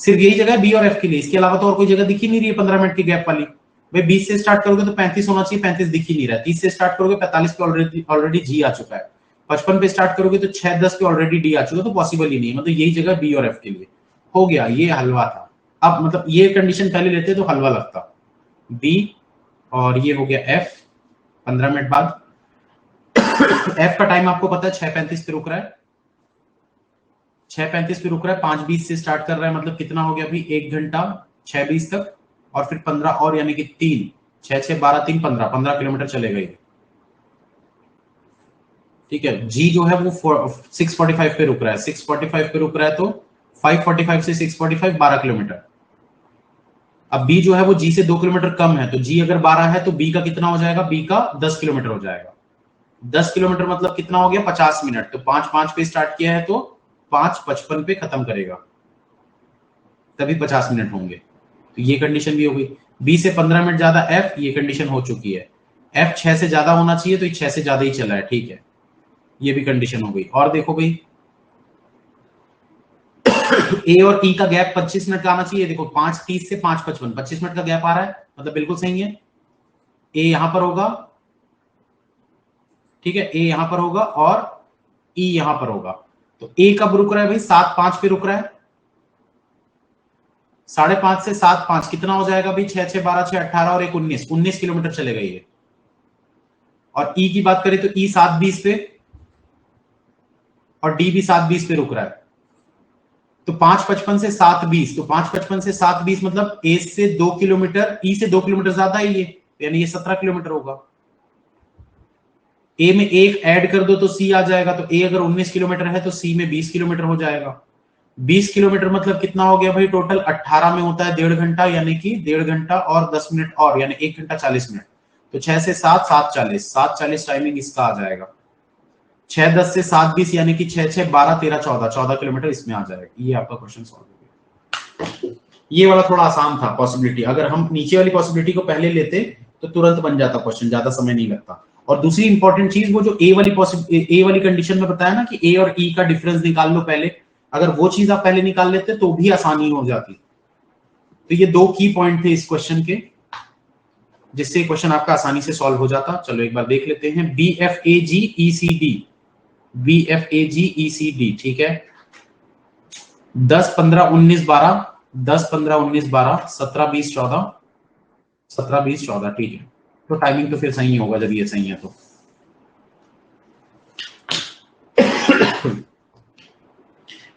सिर्फ यही जगह है बी और एफ के लिए, इसके अलावा तो और कोई जगह दिख ही नहीं रही है 15 मिनट की गैप वाली। भाई 20 से स्टार्ट करोगे तो 35 होना चाहिए, 35 दिख ही नहीं रहा है। 30 से स्टार्ट करोगे 45 पे ऑलरेडी जी आ चुका है। 55 पे स्टार्ट करोगे तो 6-10 पे ऑलरेडी डी आ चुका है, तो पॉसिबल ही नहीं है। मतलब यही जगह बी और एफ के लिए हो गया, ये हलवा था। अब मतलब ये कंडीशन पहले लेते तो हलवा लगता, बी और ये हो गया एफ 15 मिनट बाद। एफ का टाइम आपको पता है 6:35 पे रुक रहा है, 6:35 पे रुक रहा है, 5:20 से स्टार्ट कर रहा है, मतलब कितना हो गया अभी 1 घंटा 6:20 तक, और फिर 15 और यानी कि 3 6 6 12 3 15 किलोमीटर चलेगा ये। ठीक है, जी जो है वो 6:45 पे रुक रहा है, 6:45 पे रुक रहा है, तो 5:45 से 6:45 12 किलोमीटर। अब बी जो है वो जी से 2 किलोमीटर कम है, तो जी अगर 12 है तो बी का कितना हो जाएगा, बी का 10 किलोमीटर हो जाएगा। 10 किलोमीटर मतलब कितना हो गया 50 मिनट, तो 5:05 पे स्टार्ट किया है तो 5:55 पे खत्म करेगा, तभी 50 मिनट होंगे। तो ये कंडीशन भी हो गई। बी से 15 मिनट ज्यादा एफ, ये कंडीशन हो चुकी है। एफ 6 से ज्यादा होना चाहिए, तो ये 6 से ज्यादा ही चला है, ठीक है, ये भी कंडीशन हो गई। और देखो भाई ए और ई का गैप 25 मिनट का आना चाहिए। देखो 5:30 से 5:55 25 मिनट का गैप आ रहा है, मतलब बिल्कुल सही है। ए यहां पर होगा, ठीक है, ए यहां पर होगा और ई यहां पर होगा। तो ए कब रुक रहा है भाई, 7:05 पे रुक रहा है। 5:30 से 7:05 कितना हो जाएगा भाई, 6 6 12 6 18 और 1 19 किलोमीटर चलेगा ये। और ई की बात करें तो ई 7:20 पे और डी भी 7:20 पे रुक रहा है। तो 5:55 से 7:20, तो 5:55 से 7:20 मतलब ए से 2 किलोमीटर, ई से 2 किलोमीटर ज्यादा है ये, यानी ये 17 किलोमीटर होगा। ए में 1 ऐड कर दो तो सी आ जाएगा, तो ए अगर 19 किलोमीटर है तो सी में 20 किलोमीटर हो जाएगा। 20 किलोमीटर मतलब कितना हो गया भाई, टोटल 18 में होता है 1.5 घंटा, यानी कि 1.5 घंटा और 10 मिनट और, यानी 1 घंटा 40 मिनट। तो 6 से 7 7:40 7:40 टाइमिंग इसका आ जाएगा। 6:10 से 7:20 यानी कि 6 6 12 13 14 किलोमीटर इसमें आ जाएगा। ये आपका क्वेश्चन सॉल्व हो गया। ये वाला थोड़ा आसान था पॉसिबिलिटी, अगर हम नीचे वाली पॉसिबिलिटी को पहले लेते तो तुरंत बन जाता क्वेश्चन, ज्यादा समय नहीं लगता। और दूसरी इंपॉर्टेंट चीज, वो जो ए वाली कंडीशन में बताया ना कि ए और ई का डिफरेंस निकाल लो पहले, अगर वो चीज आप पहले निकाल लेते तो भी आसानी हो जाती। तो ये 2 की पॉइंट थे इस क्वेश्चन के, जिससे क्वेश्चन आपका आसानी से सॉल्व हो जाता। चलो एक बार देख लेते हैं। B F A G E C D, B F A G E C D, ठीक है। 10 15 19 12 10 15 19 12 17 20 14 17 20 14, ठीक है। तो टाइमिंग तो फिर सही होगा जब ये सही है तो।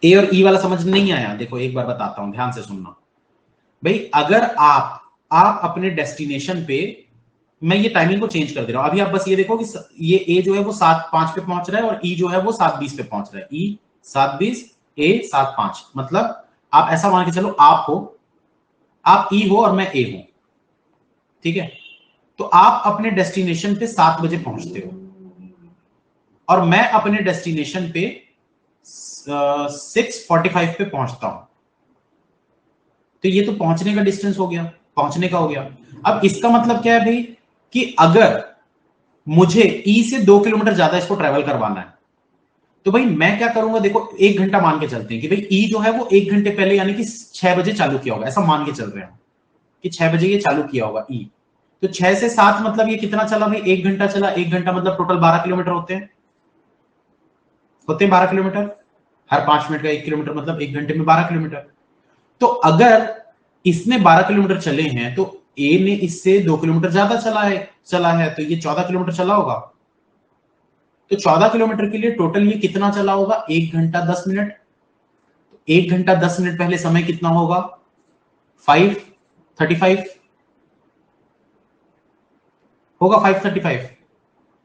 ए और ई वाला समझ नहीं आया, देखो एक बार बताता हूं, ध्यान से सुनना भाई। अगर आप अपने डेस्टिनेशन पे, मैं ये टाइमिंग को चेंज कर दे रहा हूं अभी, आप बस ये देखो कि ये ए जो है वो 7:05 पे पहुंच रहा है और ई जो है वो 7:20 पे पहुंच रहा है। ई 7:20, ए 7:05, मतलब आप ऐसा मान के चलो आप हो, आप ई हो और मैं ए हूं, ठीक है। तो आप अपने डेस्टिनेशन पे 7 बजे पहुंचते हो और मैं अपने डेस्टिनेशन पे 6:45 पे पहुंचता हूं। तो ये तो पहुंचने का डिस्टेंस हो गया, पहुंचने का हो गया। अब इसका मतलब क्या है भाई, कि अगर मुझे ई से 2 किलोमीटर ज्यादा इसको ट्रेवल करवाना है, तो भाई मैं क्या करूंगा, देखो 1 घंटा मान के चलते हैं कि भाई ई जो है वो 1 घंटे पहले यानी कि 6 बजे चालू किया होगा, ऐसा मान के चल रहे हैं कि 6 बजे ये चालू किया होगा ई। तो 6 से 7 मतलब ये कितना चला भाई, 1 घंटा चला। 1 घंटा मतलब टोटल 12 किलोमीटर होते हैं 12 किलोमीटर। हर 5 मिनट का 1 किलोमीटर, मतलब 1 घंटे में 12 किलोमीटर। तो अगर इसने 12 किलोमीटर चले हैं तो ए ने इससे 2 किलोमीटर ज्यादा चला है, तो ये 14 किलोमीटर चला होगा। तो 14 किलोमीटर के लिए टोटल ये कितना चला होगा, 1 घंटा 10 मिनट। 1 घंटा 10 मिनट पहले समय कितना होगा, 5:35 होगा, 5:35।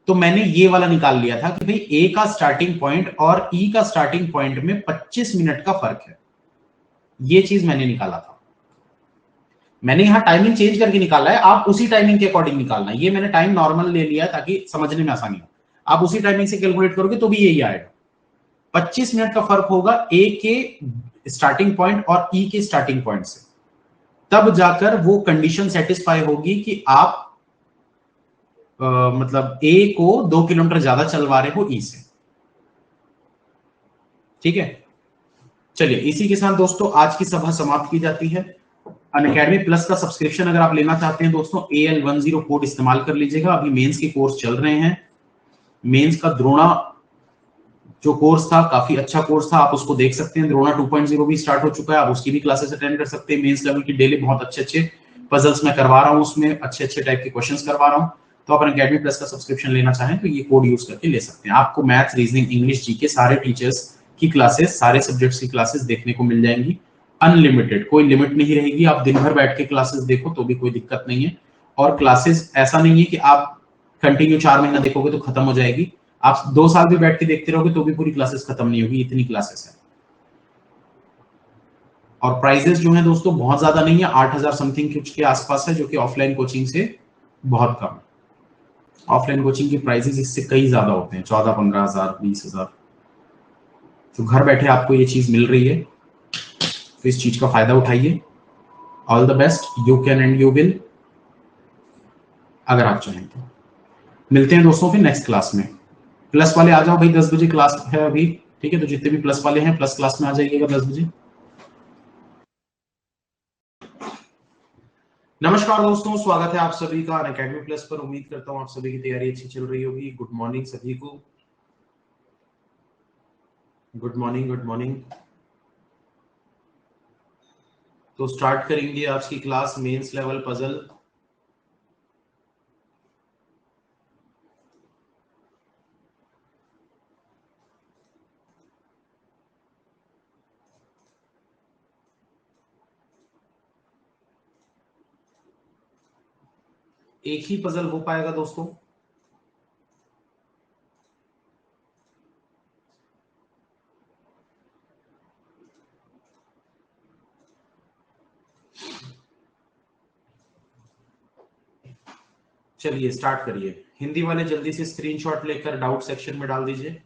तो मैंने ये वाला निकाल लिया था कि भाई ए का स्टार्टिंग पॉइंट और ई का स्टार्टिंग पॉइंट में 25 मिनट का फर्क है। ये चीज मैंने निकाला था। मैंने यहां टाइमिंग चेंज करके निकाला है, आप उसी टाइमिंग के अकॉर्डिंग निकालना। ये मैंने टाइम नॉर्मल ले लिया ताकि समझने में आसानी हो। आप उसी टाइमिंग से कैलकुलेट करोगे तो भी यही आएगा। 25 मिनट का फर्क होगा ए के स्टार्टिंग पॉइंट और ई के स्टार्टिंग पॉइंट से, तब जाकर वो कंडीशन सेटिस्फाई होगी कि आप मतलब ए को 2 किलोमीटर ज्यादा चलवा रहे हो ई से, ठीक है। चलिए इसी के साथ दोस्तों आज की सभा समाप्त की जाती है। अनअकैडमी प्लस का सब्सक्रिप्शन अगर आप लेना चाहते हैं दोस्तों, AL10 कोड इस्तेमाल कर लीजिएगा। अभी मेंस के कोर्स चल रहे हैं। मेंस का द्रोणा जो कोर्स था काफी अच्छा कोर्स था, आप उसको देख सकते हैं। द्रोणा 2.0 भी स्टार्ट हो चुका है, आप उसकी भी क्लासेस अटेंड कर सकते हैं। मेंस लेवल की डेली बहुत अच्छे अच्छे पजल्स मैं करवा रहा हूँ, उसमें अच्छे अच्छे टाइप के क्वेश्चंस करवा रहा हूँ। तो आप अकेडमी प्लस का सब्सक्रिप्शन लेना चाहें तो ये कोड यूज करके ले सकते हैं। आपको मैथ्स, रीजनिंग, इंग्लिश, जीके सारे टीचर्स की क्लासेस, सारे सब्जेक्ट्स की क्लासेस देखने को मिल जाएंगी। अनलिमिटेड, कोई लिमिट नहीं रहेगी। आप दिन भर बैठ के क्लासेस देखो तो भी कोई दिक्कत नहीं है। और क्लासेस ऐसा नहीं है कि आप कंटिन्यू 4 महीना देखोगे तो खत्म हो जाएगी। आप 2 साल भी बैठ के देखते रहोगे तो भी पूरी क्लासेस खत्म नहीं होगी, इतनी क्लासेस है। और प्राइजेस जो है दोस्तों बहुत ज्यादा नहीं है, 8,000 समथिंग कुछ के आसपास है, जो कि ऑफलाइन कोचिंग से बहुत कम है। ऑफलाइन कोचिंग के प्राइजेस इससे कई ज्यादा होते हैं, 14-15 हजार, 20 हजार। तो घर बैठे आपको ये चीज मिल रही है, तो इस चीज का फायदा उठाइए। All the best, you can and you will, अगर आप चाहें तो। मिलते हैं दोस्तों फिर नेक्स्ट क्लास में। प्लस वाले आ जाओ भाई, 10 बजे क्लास है अभी। ठीक है, तो जितने भी प्लस वाले हैं प्लस क्लास में आ जाइएगा 10 बजे। नमस्कार दोस्तों, स्वागत है आप सभी का अनअकैडमी प्लस पर। उम्मीद करता हूं आप सभी की तैयारी अच्छी चल रही होगी। गुड मॉर्निंग सभी को, गुड मॉर्निंग, गुड मॉर्निंग। तो स्टार्ट करेंगे आज की क्लास, मेंस लेवल पजल। एक ही पजल हो पाएगा दोस्तों। चलिए स्टार्ट करिए। हिंदी वाले जल्दी से स्क्रीनशॉट लेकर डाउट सेक्शन में डाल दीजिए।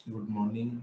Good morning.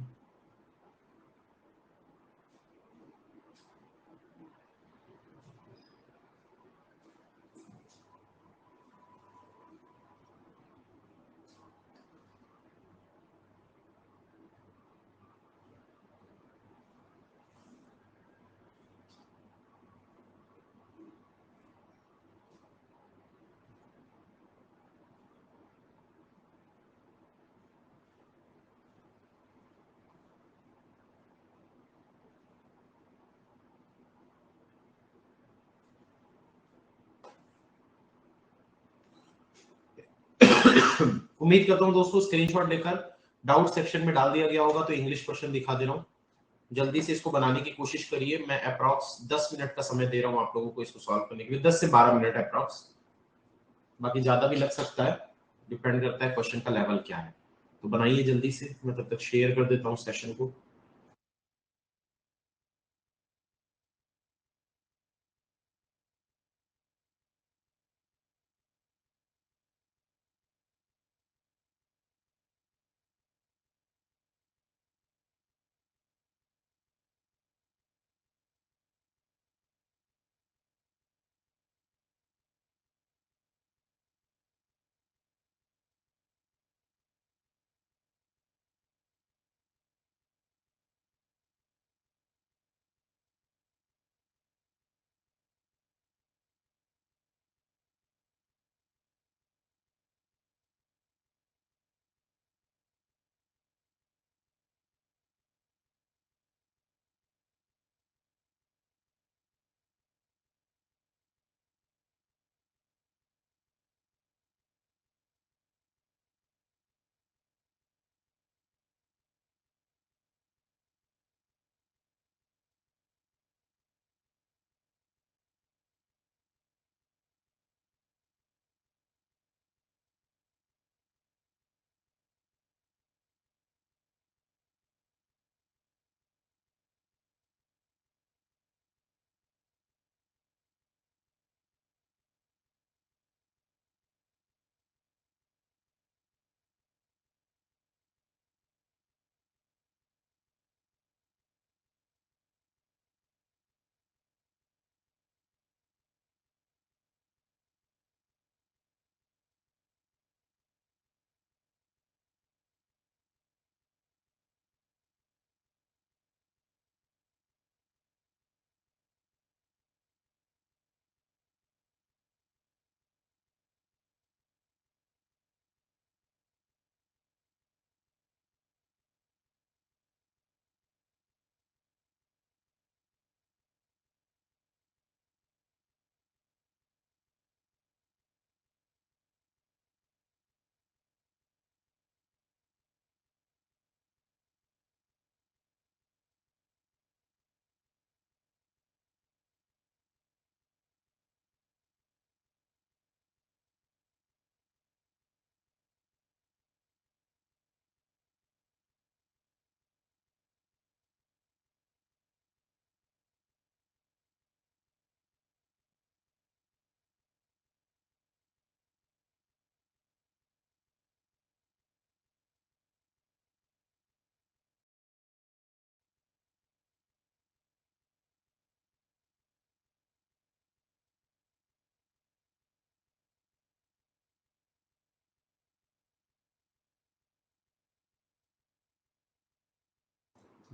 उम्मीद करता हूं दोस्तों स्क्रीनशॉट लेकर डाउट सेक्शन में डाल दिया गया होगा। तो इंग्लिश क्वेश्चन दिखा दे रहा हूं, जल्दी से इसको बनाने की कोशिश करिए। मैं अप्रॉक्स 10 मिनट का समय दे रहा हूं आप लोगों को इसको सॉल्व करने के लिए, 10 से 12 मिनट अप्रॉक्स। बाकी ज्यादा भी लग सकता है, डिपेंड करता है क्वेश्चन का लेवल क्या है। तो बनाइए जल्दी से, मैं तब तक शेयर कर देता हूं सेशन को।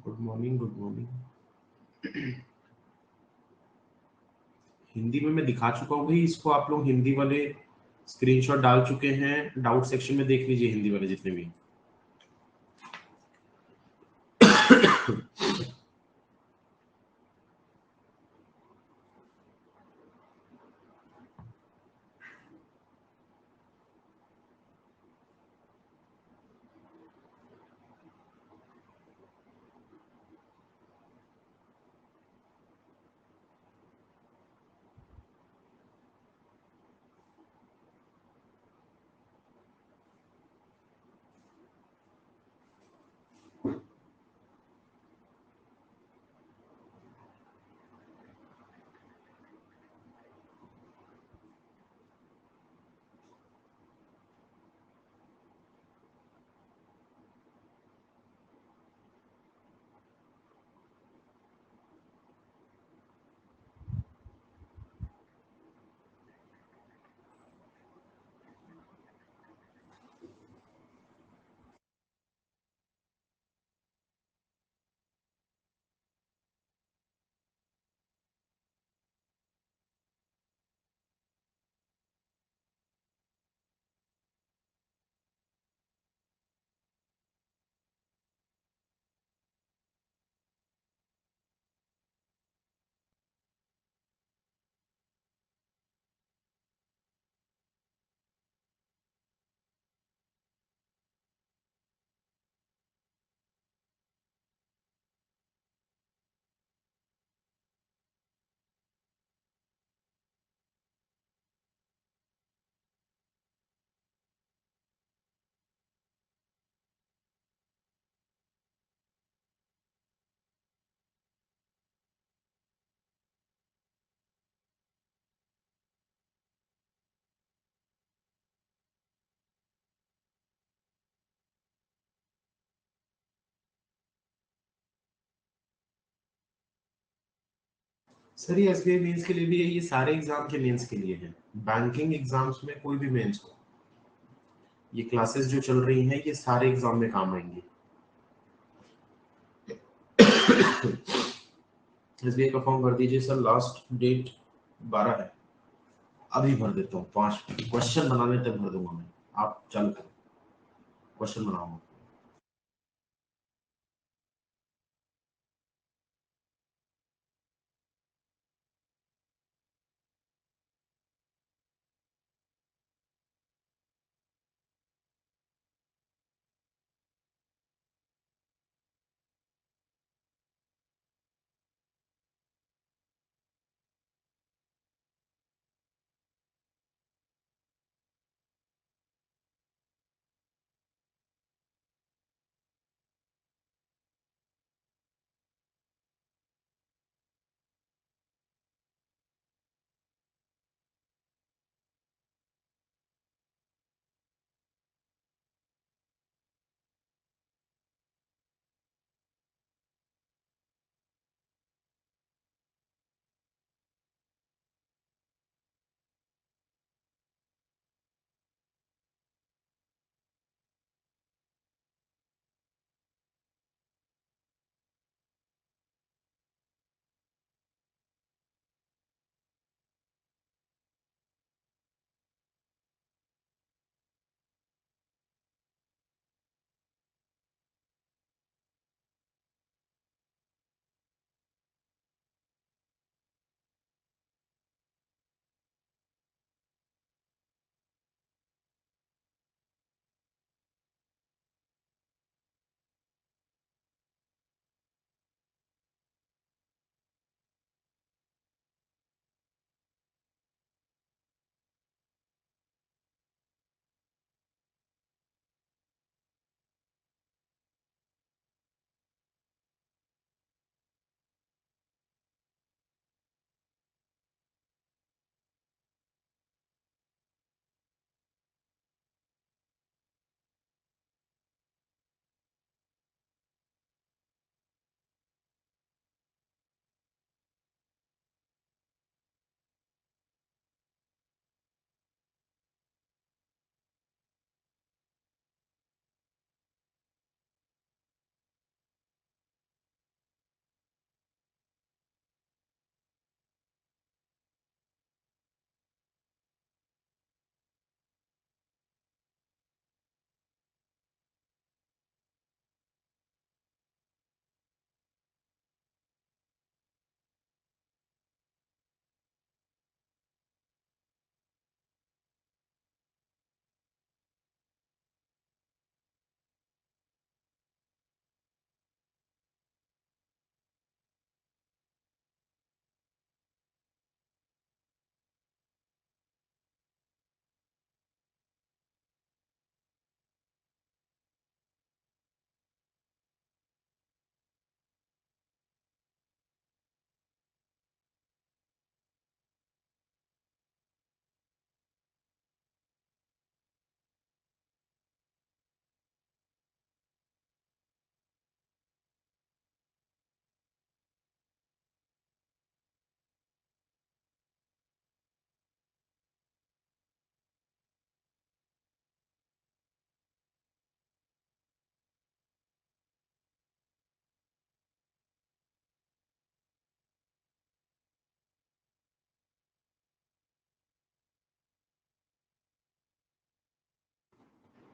Good morning, good morning. Hindi में मैं दिखा चुका हूँ भाई इसको, आप लोग हिंदी वाले स्क्रीनशॉट डाल चुके हैं, डाउट सेक्शन में देख लीजिए हिंदी वाले जितने भी हैं। सर ये एसबीआई मेंस के लिए भी है, ये सारे एग्जाम के मेंस के लिए है। बैंकिंग एग्जाम्स में कोई भी मेंस हो, ये क्लासेस जो चल रही हैं ये सारे एग्जाम में काम आएंगी। एसबीआई का फॉर्म भर दीजिए सर, लास्ट डेट 12 है। अभी भर देता हूँ, 5 क्वेश्चन बनाने तक भर दूंगा मैं। आप चल क्वेश्चन बनाऊंगा।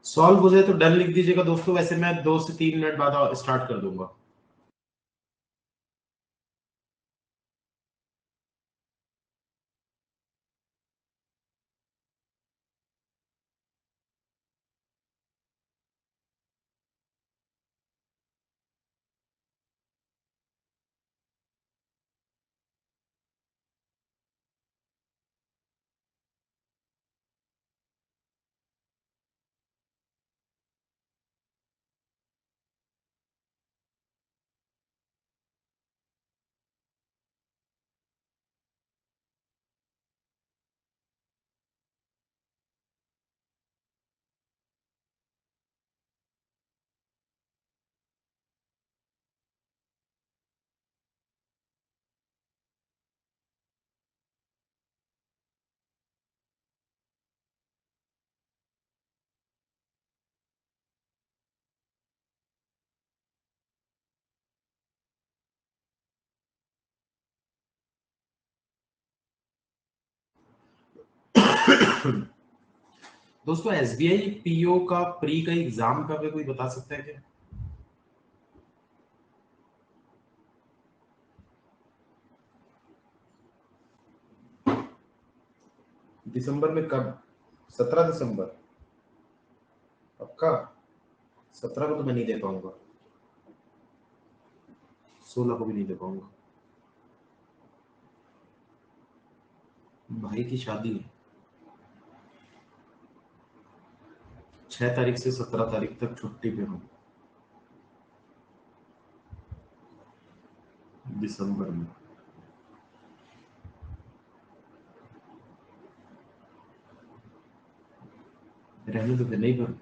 सॉल्व हो जाए तो डन लिख दीजिएगा दोस्तों, वैसे मैं 2 से 3 मिनट बाद स्टार्ट कर दूंगा। दोस्तों एसबीआई पीओ का प्री का एग्जाम कब है, कोई बता सकता है क्या? दिसंबर में कब? 17 दिसंबर? पक्का? 17 को तो मैं नहीं दे पाऊंगा, 16 को भी नहीं दे पाऊंगा, भाई की शादी है। 6 तारीख से 17 तारीख तक छुट्टी पे हूँ दिसंबर में। रहने तो फिर नहीं पर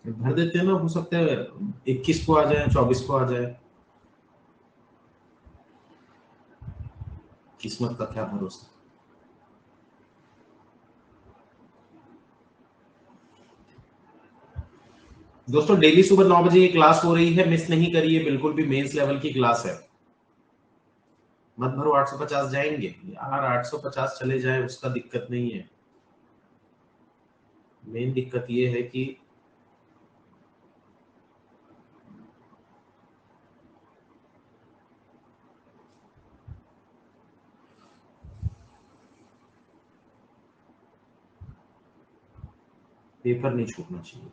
भर देते हैं ना, हो सकता है 21 को आ जाए, 24 को आ जाए, किस्मत का क्या भरोसा। दोस्तों डेली सुबह 9 बजे ये क्लास हो रही है, मिस नहीं करिए बिल्कुल भी, मेंस लेवल की क्लास है। मत भरो 850 जाएंगे यार, 850 चले जाए उसका दिक्कत नहीं है, मेन दिक्कत ये है कि पेपर नहीं छूटना चाहिए।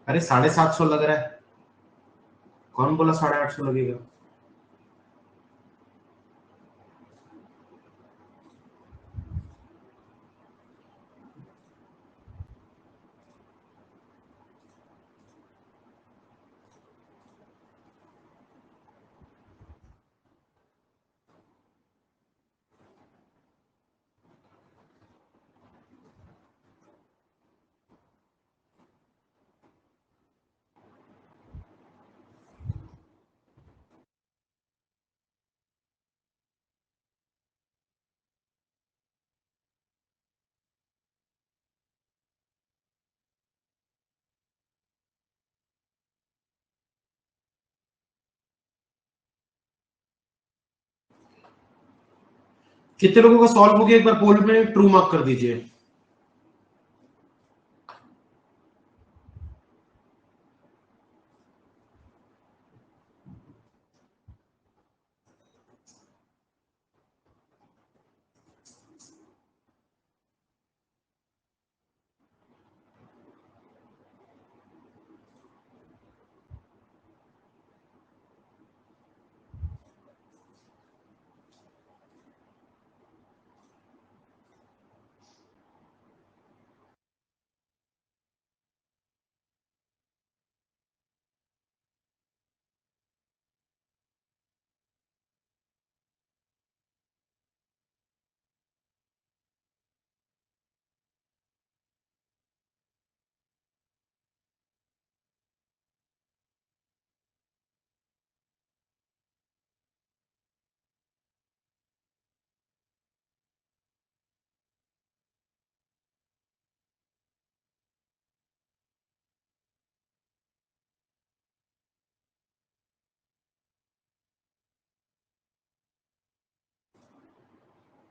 अरे 750 लग रहा है, कौन बोला 850 लगेगा? कितने लोगों का सॉल्व हो गया एक बार पोल में ट्रू मार्क कर दीजिए।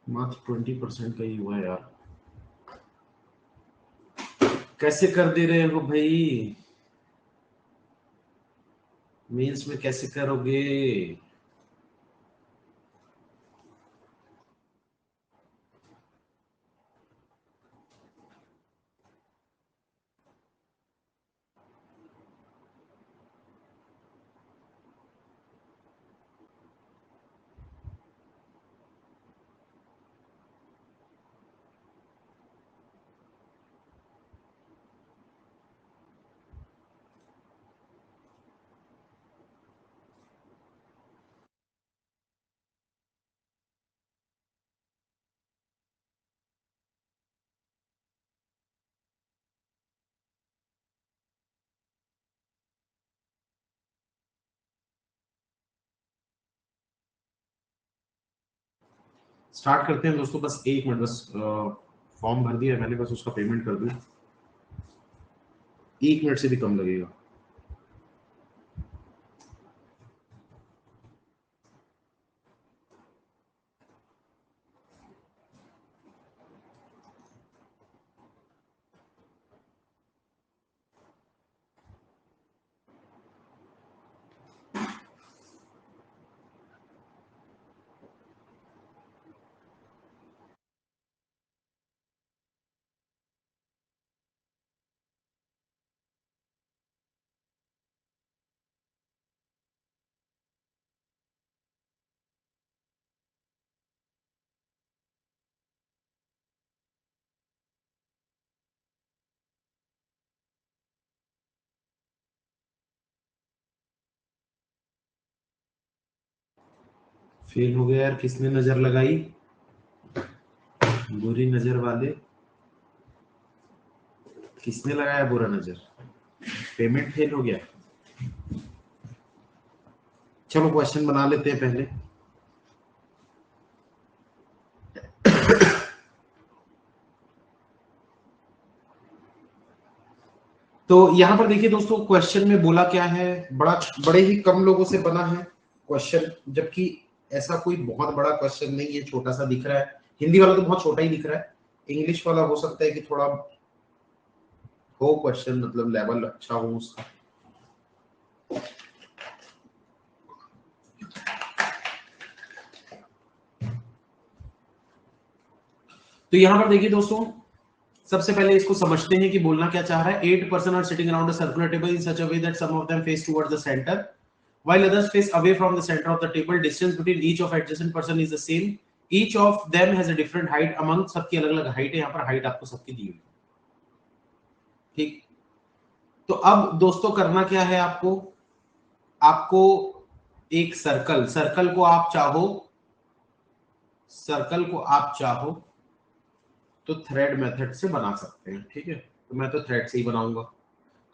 मात्र 20% का ही हुआ है यार, कैसे कर दे रहे हो भाई, मेंस में कैसे करोगे? स्टार्ट करते हैं दोस्तों, बस 1 मिनट, बस फॉर्म भर दिया है मैंने, बस उसका पेमेंट कर दूं, 1 मिनट से भी कम लगेगा। फेल हो गया यार, किसने नजर लगाई, बुरी नजर वाले, किसने लगाया बुरा नजर, पेमेंट फेल हो गया। चलो क्वेश्चन बना लेते हैं पहले। तो यहां पर देखिए दोस्तों, क्वेश्चन में बोला क्या है, बड़े ही कम लोगों से बना है क्वेश्चन, जबकि ऐसा कोई बहुत बड़ा क्वेश्चन नहीं है, छोटा सा दिख रहा है। हिंदी वाला तो बहुत छोटा ही दिख रहा है, इंग्लिश वाला हो सकता है कि थोड़ा हो क्वेश्चन, मतलब लेवल अच्छा हो उसका। तो यहां पर देखिए दोस्तों, सबसे पहले इसको समझते हैं कि बोलना क्या चाह रहा है। 8 person are sitting around a circular table in such a way that some of them face towards the centre while others face away from the center of the table. Distance between each of adjacent person is the same. Each of them has a different height. among सबकी अलग अलग height है, यहाँ पर height आपको सबकी दी हुई, ठीक। तो अब दोस्तों करना क्या है आपको, आपको एक सर्कल, सर्कल को आप चाहो तो थ्रेड मेथड से बना सकते हैं, ठीक है। तो मैं तो थ्रेड से ही बनाऊंगा।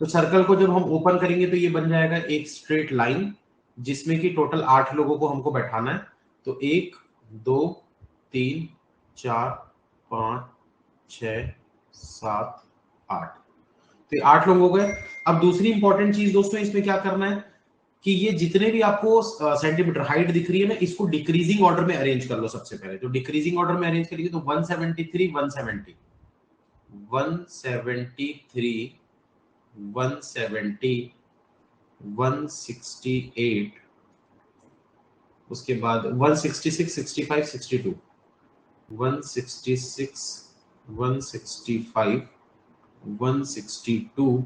तो सर्कल को जब हम ओपन करेंगे तो ये बन जाएगा एक स्ट्रेट लाइन, जिसमें कि टोटल 8 लोगों को हमको बैठाना है। तो 1 2 3 4 5 6 7 8, तो 8 लोग हो गए। अब दूसरी इंपॉर्टेंट चीज दोस्तों इसमें क्या करना है कि ये जितने भी आपको सेंटीमीटर हाइट दिख रही है ना, इसको डिक्रीजिंग ऑर्डर में अरेंज कर लो। सबसे पहले तो डिक्रीजिंग ऑर्डर में अरेंज करिए तो 173 170 173 170 168, उसके बाद 166 65 62 166 165 162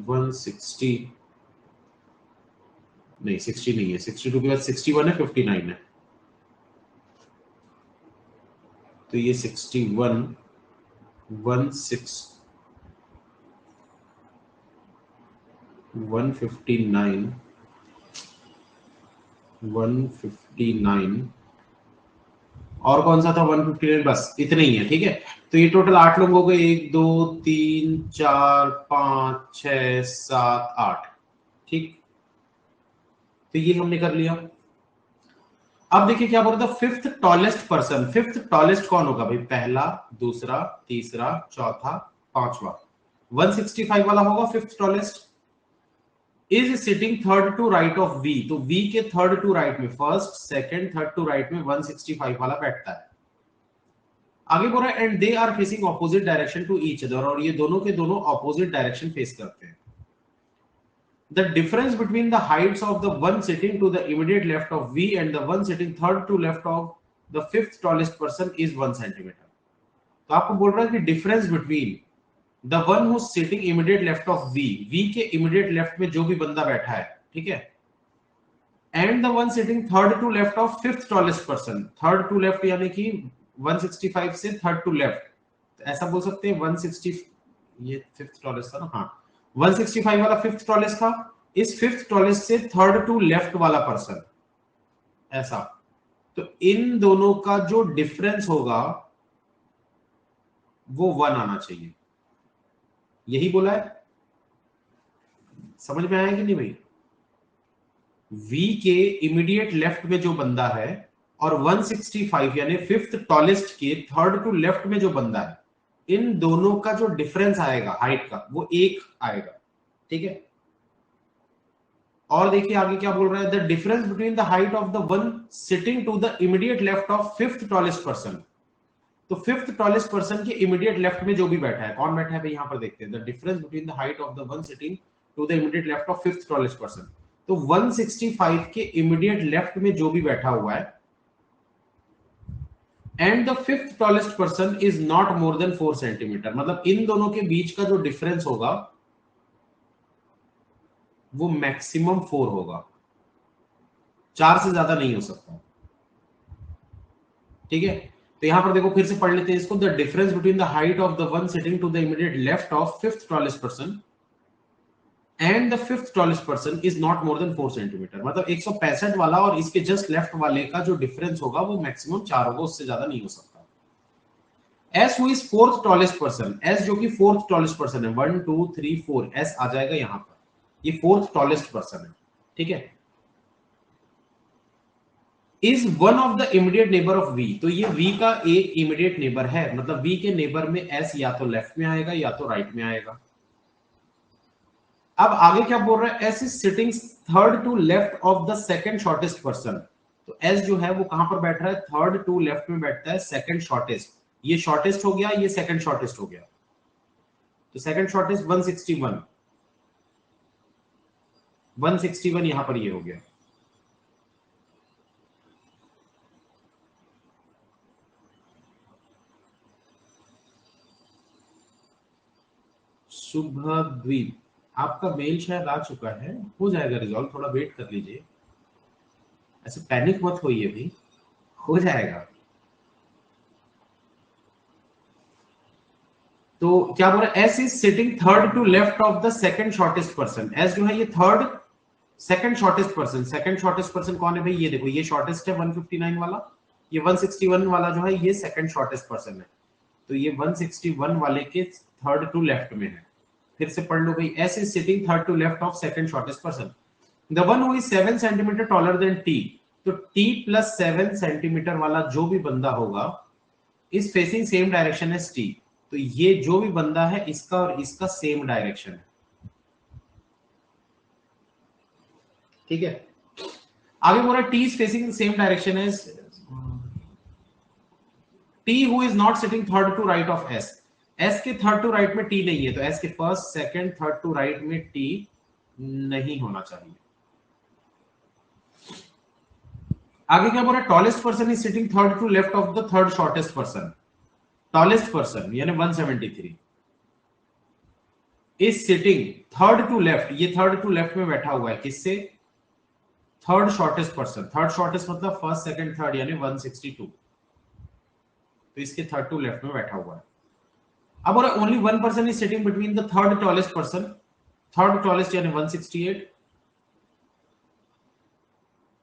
160 नहीं 60 नहीं है, 62 के बाद 61 है, 59 है, तो ये 61 159 159 और कौन सा था 159, बस इतने ही है। ठीक है, तो ये टोटल 8 लोगों को 1 2 3 4 5 6 7 8। ठीक, तो ये हमने कर लिया। अब देखिए क्या बोल रहा था, fifth tallest person. Fifth tallest कौन होगा भाई? पहला, दूसरा, तीसरा, चौथा, पांचवा। 165 वाला होगा fifth tallest. Is sitting third to right of V, तो वी के थर्ड टू राइट में, first second third to right में 165 वाला बैठता है। आगे बोल रहा है and they are facing opposite direction to each other, और ये दोनों के दोनों ऑपोजिट डायरेक्शन फेस करते हैं। The difference between the heights of the one sitting to the immediate left of V and the one sitting third to left of the fifth tallest person is 1 centimeter. तो आपको बोल रहा है कि difference between the one who's sitting immediate left of V, V के immediate left में जो भी बंदा बैठा है, ठीक है, and the one sitting third to left of fifth tallest person, third to left यानी कि 165 से third to left, ऐसा बोल सकते हैं 160, ये fifth tallest था ना, हाँ 165 वाला फिफ्थ टॉलेस्ट था, इस फिफ्थ टॉलेस्ट से थर्ड टू लेफ्ट वाला पर्सन, ऐसा। तो इन दोनों का जो डिफरेंस होगा वो 1 आना चाहिए, यही बोला है। समझ में आया कि नहीं भाई? V के इमीडिएट लेफ्ट में जो बंदा है और 165 यानी फिफ्थ टॉलेस्ट के थर्ड टू लेफ्ट में जो बंदा है, इन दोनों का जो डिफरेंस आएगा हाइट का वो 1 आएगा। ठीक है, और देखिए आगे क्या बोल रहा है, the difference between the height of the one sitting to the immediate left of fifth tallest person. तो फिफ्थ टॉलेस्ट पर्सन के इमीडिएट लेफ्ट में जो भी बैठा है, कौन बैठा है भाई? यहां पर देखते हैं, the difference between the height of the one sitting to the immediate left of fifth tallest person. तो 165 के इमीडिएट लेफ्ट में जो भी बैठा हुआ है and the fifth tallest person is not more than 4 centimetre, मतलब इन दोनों के बीच का जो डिफरेंस होगा वो मैक्सिमम 4 होगा, 4 से ज्यादा नहीं हो सकता। ठीक है, तो यहां पर देखो फिर से पढ़ लेते हैं इसको, the difference between the height of the one sitting to the immediate left of fifth tallest person and the fifth tallest person is not more than 4 centimetre, मतलब 165 वाला और इसके जस्ट लेफ्ट वाले का जो डिफरेंस होगा वो मैक्सिमम 4 होगा, उससे ज्यादा नहीं हो सकता। S who is fourth tallest person, S जो कि फोर्थ टॉलेस्ट पर्सन है, 1 2 3 4, एस आ जाएगा यहां पर, ये फोर्थ टॉलेस्ट पर्सन है। ठीक है, is one of the immediate neighbour of V, तो ये वी का एक इमीडिएट नेबर है, मतलब वी के नेबर में एस या तो लेफ्ट में आएगा या तो राइट में आएगा। अब आगे क्या बोल रहा है, S is sitting third to left of the second shortest person, तो एस जो है वो कहां पर बैठ रहा है? थर्ड टू लेफ्ट में बैठता है, सेकंड शॉर्टेस्ट, ये शॉर्टेस्ट हो गया, ये सेकंड शॉर्टेस्ट हो गया, तो सेकंड शॉर्टेस्ट 161 161 यहां पर ये हो गया। शुभद्वीप, आपका मेल शायद आ चुका है, हो जाएगा रिजॉल्व, थोड़ा वेट कर लीजिए, ऐसे पैनिक मत होइए भी, हो जाएगा। तो क्या बोल रहा है, S is sitting third to left of the second shortest person, S जो है ये third second shortest person, second shortest person कौन है भाई? ये देखो, ये शॉर्टेस्ट है 159 वाला, ये 161 वाला जो है ये सेकंड शॉर्टेस्ट पर्सन है, तो ये 161 वाले के थर्ड टू लेफ्ट में है। फिर से पढ़ लो भाई, S is sitting third to left of second shortest person, the one who is 7 centimetre taller than T, तो टी प्लस 7 सेंटीमीटर वाला जो भी बंदा होगा is facing same direction as T, तो ये जो भी बंदा है इसका और इसका सेम डायरेक्शन है। ठीक है, आगे बोल रहा है T is facing same direction as T who is not sitting third to right of S. S के थर्ड टू राइट में टी नहीं है, तो एस के first second third to right में टी नहीं होना चाहिए। आगे क्या बोल रहा है, tallest person is sitting third to left of the third shortest person. Tallest person यानी 173 is sitting third to left, ये थर्ड टू लेफ्ट में बैठा हुआ है किससे, third shortest person. Third shortest मतलब फर्स्ट सेकंड थर्ड यानी 162, तो इसके थर्ड टू लेफ्ट में बैठा हुआ है। अब बोला only one person is sitting between the third tallest person, third tallest यानी 168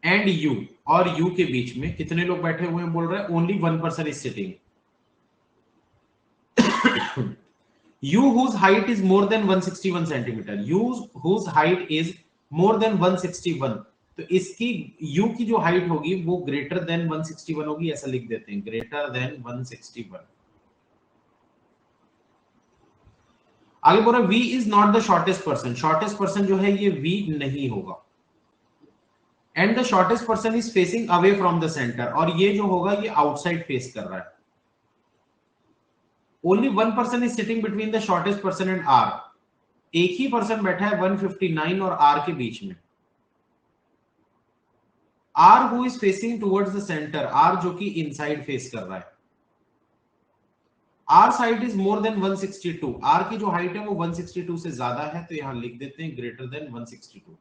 एंड यू, और यू के बीच में कितने लोग बैठे हुए हैं, बोल रहे हैं only one person is sitting. You whose height is more than 161 centimetre, you whose height is more than 161, तो इसकी u की जो हाइट होगी वो ग्रेटर देन 161 होगी, ऐसा लिख देते हैं ग्रेटर देन 161। आगे बोल रहा v is not the shortest person, shortest person जो है ये v नहीं होगा। And the shortest person is facing away from the centre, और ये जो होगा ये आउटसाइड फेस कर रहा है। Only one person is sitting between the shortest person and R, एक ही पर्सन बैठा है 159 और आर के बीच में। R who is facing towards the centre, R जो कि इनसाइड फेस कर रहा है। R side is more than 162, R की जो हाइट है वो 162 से ज्यादा है, तो यहां लिख देते हैं ग्रेटर देन 162।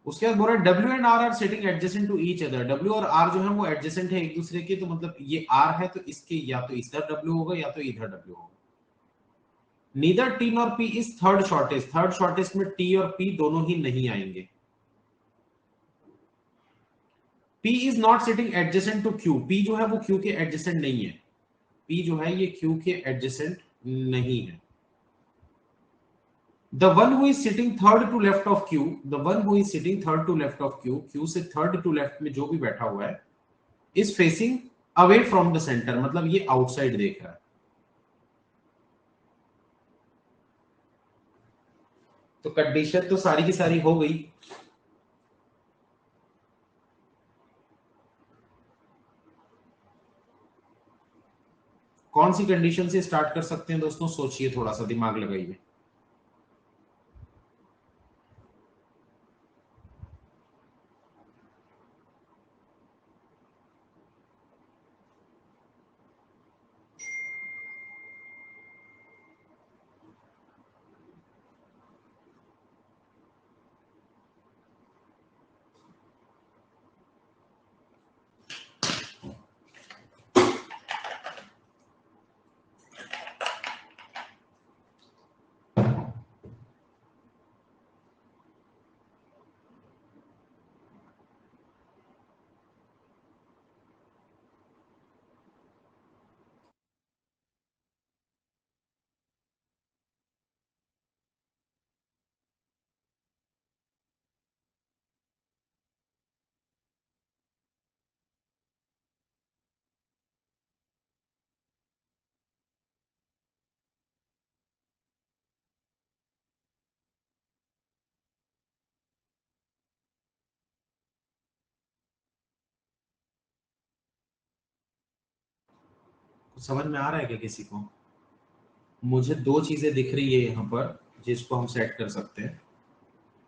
उसके बाद बोल रहा है W and R are sitting adjacent to each other, W और आर जो है वो एडजेसेंट है एक दूसरे के, तो मतलब ये आर है तो इसके या तो इधर डब्ल्यू होगा या तो इधर डब्ल्यू होगा। Neither T nor P is third shortest, third shortest में टी और पी दोनों ही नहीं आएंगे। P is not sitting adjacent to Q, P जो है वो Q के एडजेसेंट नहीं है, P जो है ये Q के एडजेसेंट नहीं है। The one who is sitting third to left of Q, the one who is sitting third to left of Q, Q से third to left में जो भी बैठा हुआ है, is facing away from the center, मतलब ये आउटसाइड देख रहा है। तो कंडीशन तो सारी की सारी हो गई। कौन सी कंडीशन से स्टार्ट कर सकते हैं दोस्तों, सोचिए, थोड़ा सा दिमाग लगाइए। समझ में आ रहा है क्या किसी को? मुझे दो चीजें दिख रही है यहाँ पर जिसको हम सेट कर सकते हैं,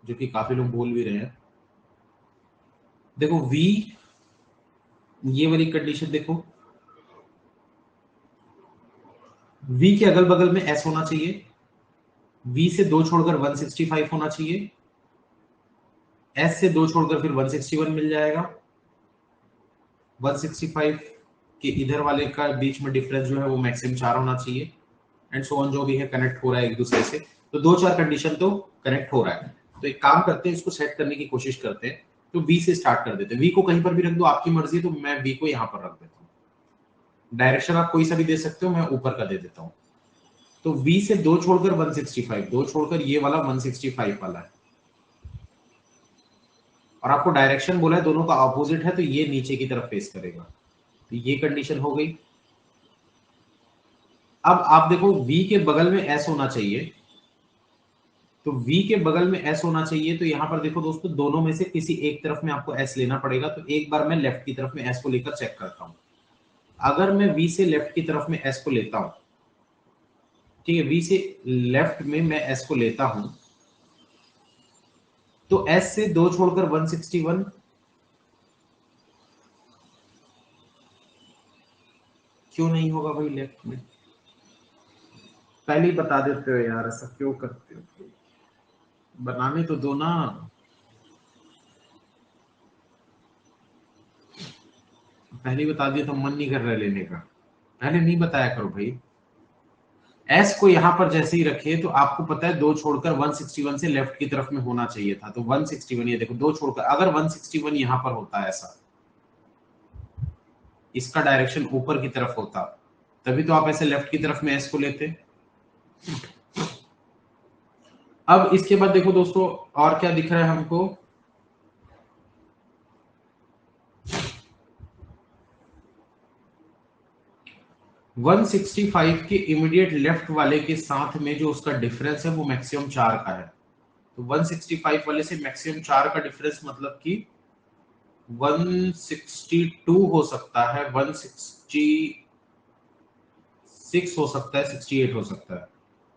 जो कि काफी लोग बोल भी रहे हैं। देखो V, ये वाली कंडीशन देखो, V के अगल बगल में S होना चाहिए, V से दो छोड़कर 165 होना चाहिए, S से दो छोड़कर फिर 161 मिल जाएगा। 165 के इधर वाले का बीच में डिफरेंस जो है वो मैक्सिमम 4 होना चाहिए, एंड सो ऑन, जो भी है कनेक्ट हो रहा है एक दूसरे से, तो दो चार कंडीशन तो कनेक्ट हो रहा है। तो एक काम करते हैं, इसको सेट करने की कोशिश करते हैं, तो V से स्टार्ट कर देते हैं। V को कहीं पर भी रख दो, आपकी मर्जी, तो मैं V को यहाँ पर रख देता हूँ। डायरेक्शन आप कोई सा भी दे सकते हो, मैं ऊपर का दे देता हूँ। तो V से दो छोड़कर 165, दो छोड़कर ये वाला 165 वाला है, और आपको डायरेक्शन बोला है दोनों का ऑपोजिट है, तो ये नीचे की तरफ फेस करेगा, तो ये कंडीशन हो गई। अब आप देखो V के बगल में S होना चाहिए, तो V के बगल में S होना चाहिए। तो यहाँ पर देखो दोस्तों, दोनों में से किसी एक तरफ में आपको S लेना पड़ेगा। तो एक बार मैं लेफ्ट की तरफ में S को लेकर चेक करता हूं। अगर मैं V से लेफ्ट की तरफ में S को लेता हूं, ठीक है, V से लेफ्ट में मैं S को लेता हूं, तो S से 2 छोड़कर 161, क्यों नहीं होगा भाई लेफ्ट में? पहले ही बता देते हो यार, ऐसा क्यों करते हो? बनाने तो दो ना। पहले ही बता दिया तो मन नहीं कर रहा लेने का। पहले नहीं बताया करो भाई। एस को यहां पर जैसे ही रखे तो आपको पता है 2 छोड़कर 161 से लेफ्ट की तरफ में होना चाहिए था। तो 161, ये देखो 2 छोड़कर अगर 161 यहां पर होता है, ऐसा इसका डायरेक्शन ऊपर की तरफ होता, तभी तो आप ऐसे लेफ्ट की तरफ में एस को लेते। अब इसके बाद देखो दोस्तों, और क्या दिख रहा है हमको? वन 165 के इमीडिएट लेफ्ट वाले के साथ में जो उसका डिफरेंस है वो मैक्सिमम 4 का है। तो 165 वाले से मैक्सिमम 4 का डिफरेंस मतलब कि 162 हो सकता है, 166 हो सकता है, 68 हो सकता है।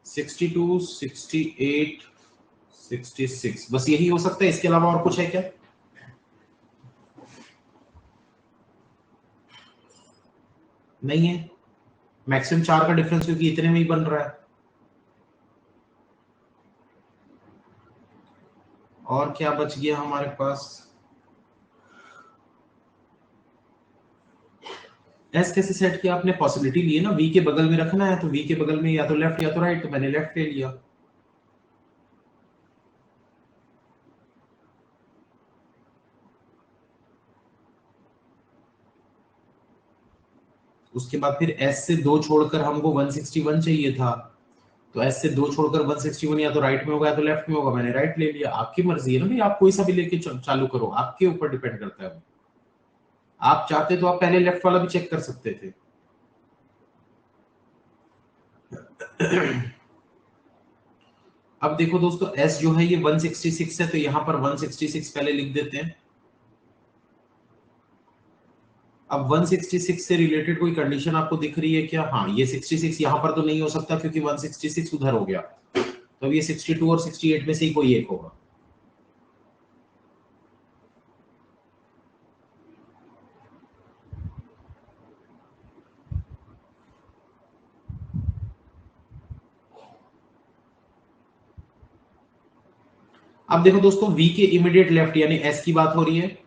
62, 68, 66, बस यही हो सकता है। इसके अलावा और कुछ है क्या? नहीं है। मैक्सिमम 4 का डिफरेंस क्योंकि इतने में ही बन रहा है। और क्या बच गया हमारे पास? एस कैसे सेट किया आपने? पॉसिबिलिटी ली है ना, वी के बगल में रखना है, तो वी के बगल में या तो लेफ्ट या तो राइट, तो मैंने लेफ्ट ले लिया। उसके बाद फिर एस से 2 छोड़कर हमको 161 चाहिए था। तो एस से 2 छोड़कर 161 या तो राइट में होगा या तो लेफ्ट में होगा, मैंने राइट ले लिया। आपकी मर्जी है ना भाई, आप कोई सा भी लेके चालू करो, आपके ऊपर डिपेंड करता है। आप चाहते तो आप पहले लेफ्ट वाला भी चेक कर सकते थे। अब देखो दोस्तों, S जो है ये 166 है, तो यहां पर 166 पहले लिख देते हैं। अब 166 से रिलेटेड कोई कंडीशन आपको दिख रही है क्या? हाँ, ये 66 यहां पर तो नहीं हो सकता क्योंकि 166 उधर हो गया। तो अब ये 62 और 68 में से ही कोई एक होगा। अब देखो दोस्तों, V के इमीडिएट लेफ्ट यानी S की बात हो रही है,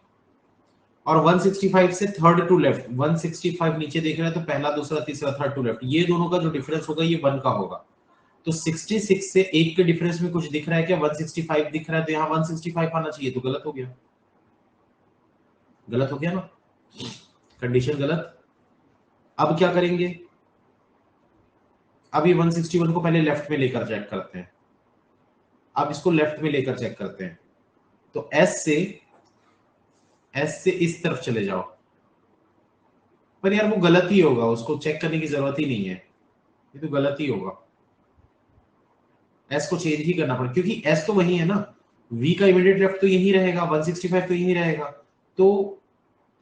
और 165 से थर्ड टू लेफ्ट, 165 नीचे देख रहे हैं तो पहला, दूसरा, तीसरा, थर्ड टू लेफ्ट, ये दोनों का जो डिफरेंस होगा ये 1 का होगा। तो 66 से 1 के डिफरेंस में कुछ दिख रहा है क्या? 165 दिख रहा है, तो यहाँ 165 आना चाहिए, तो गलत हो गया। गलत हो गया ना, कंडीशन गलत। अब क्या करेंगे? अब ये 161 को पहले लेफ्ट में लेकर चेक करते हैं। अब इसको लेफ्ट में लेकर चेक करते हैं। तो एस से इस तरफ चले जाओ। पर यार वो गलत ही होगा, उसको चेक करने की जरूरत ही नहीं है, ये तो गलत ही होगा। एस को चेंज ही करना पड़ेगा क्योंकि एस तो वही है ना, वी का इमीडिएट लेफ्ट तो यही रहेगा, 165 तो यही रहेगा। तो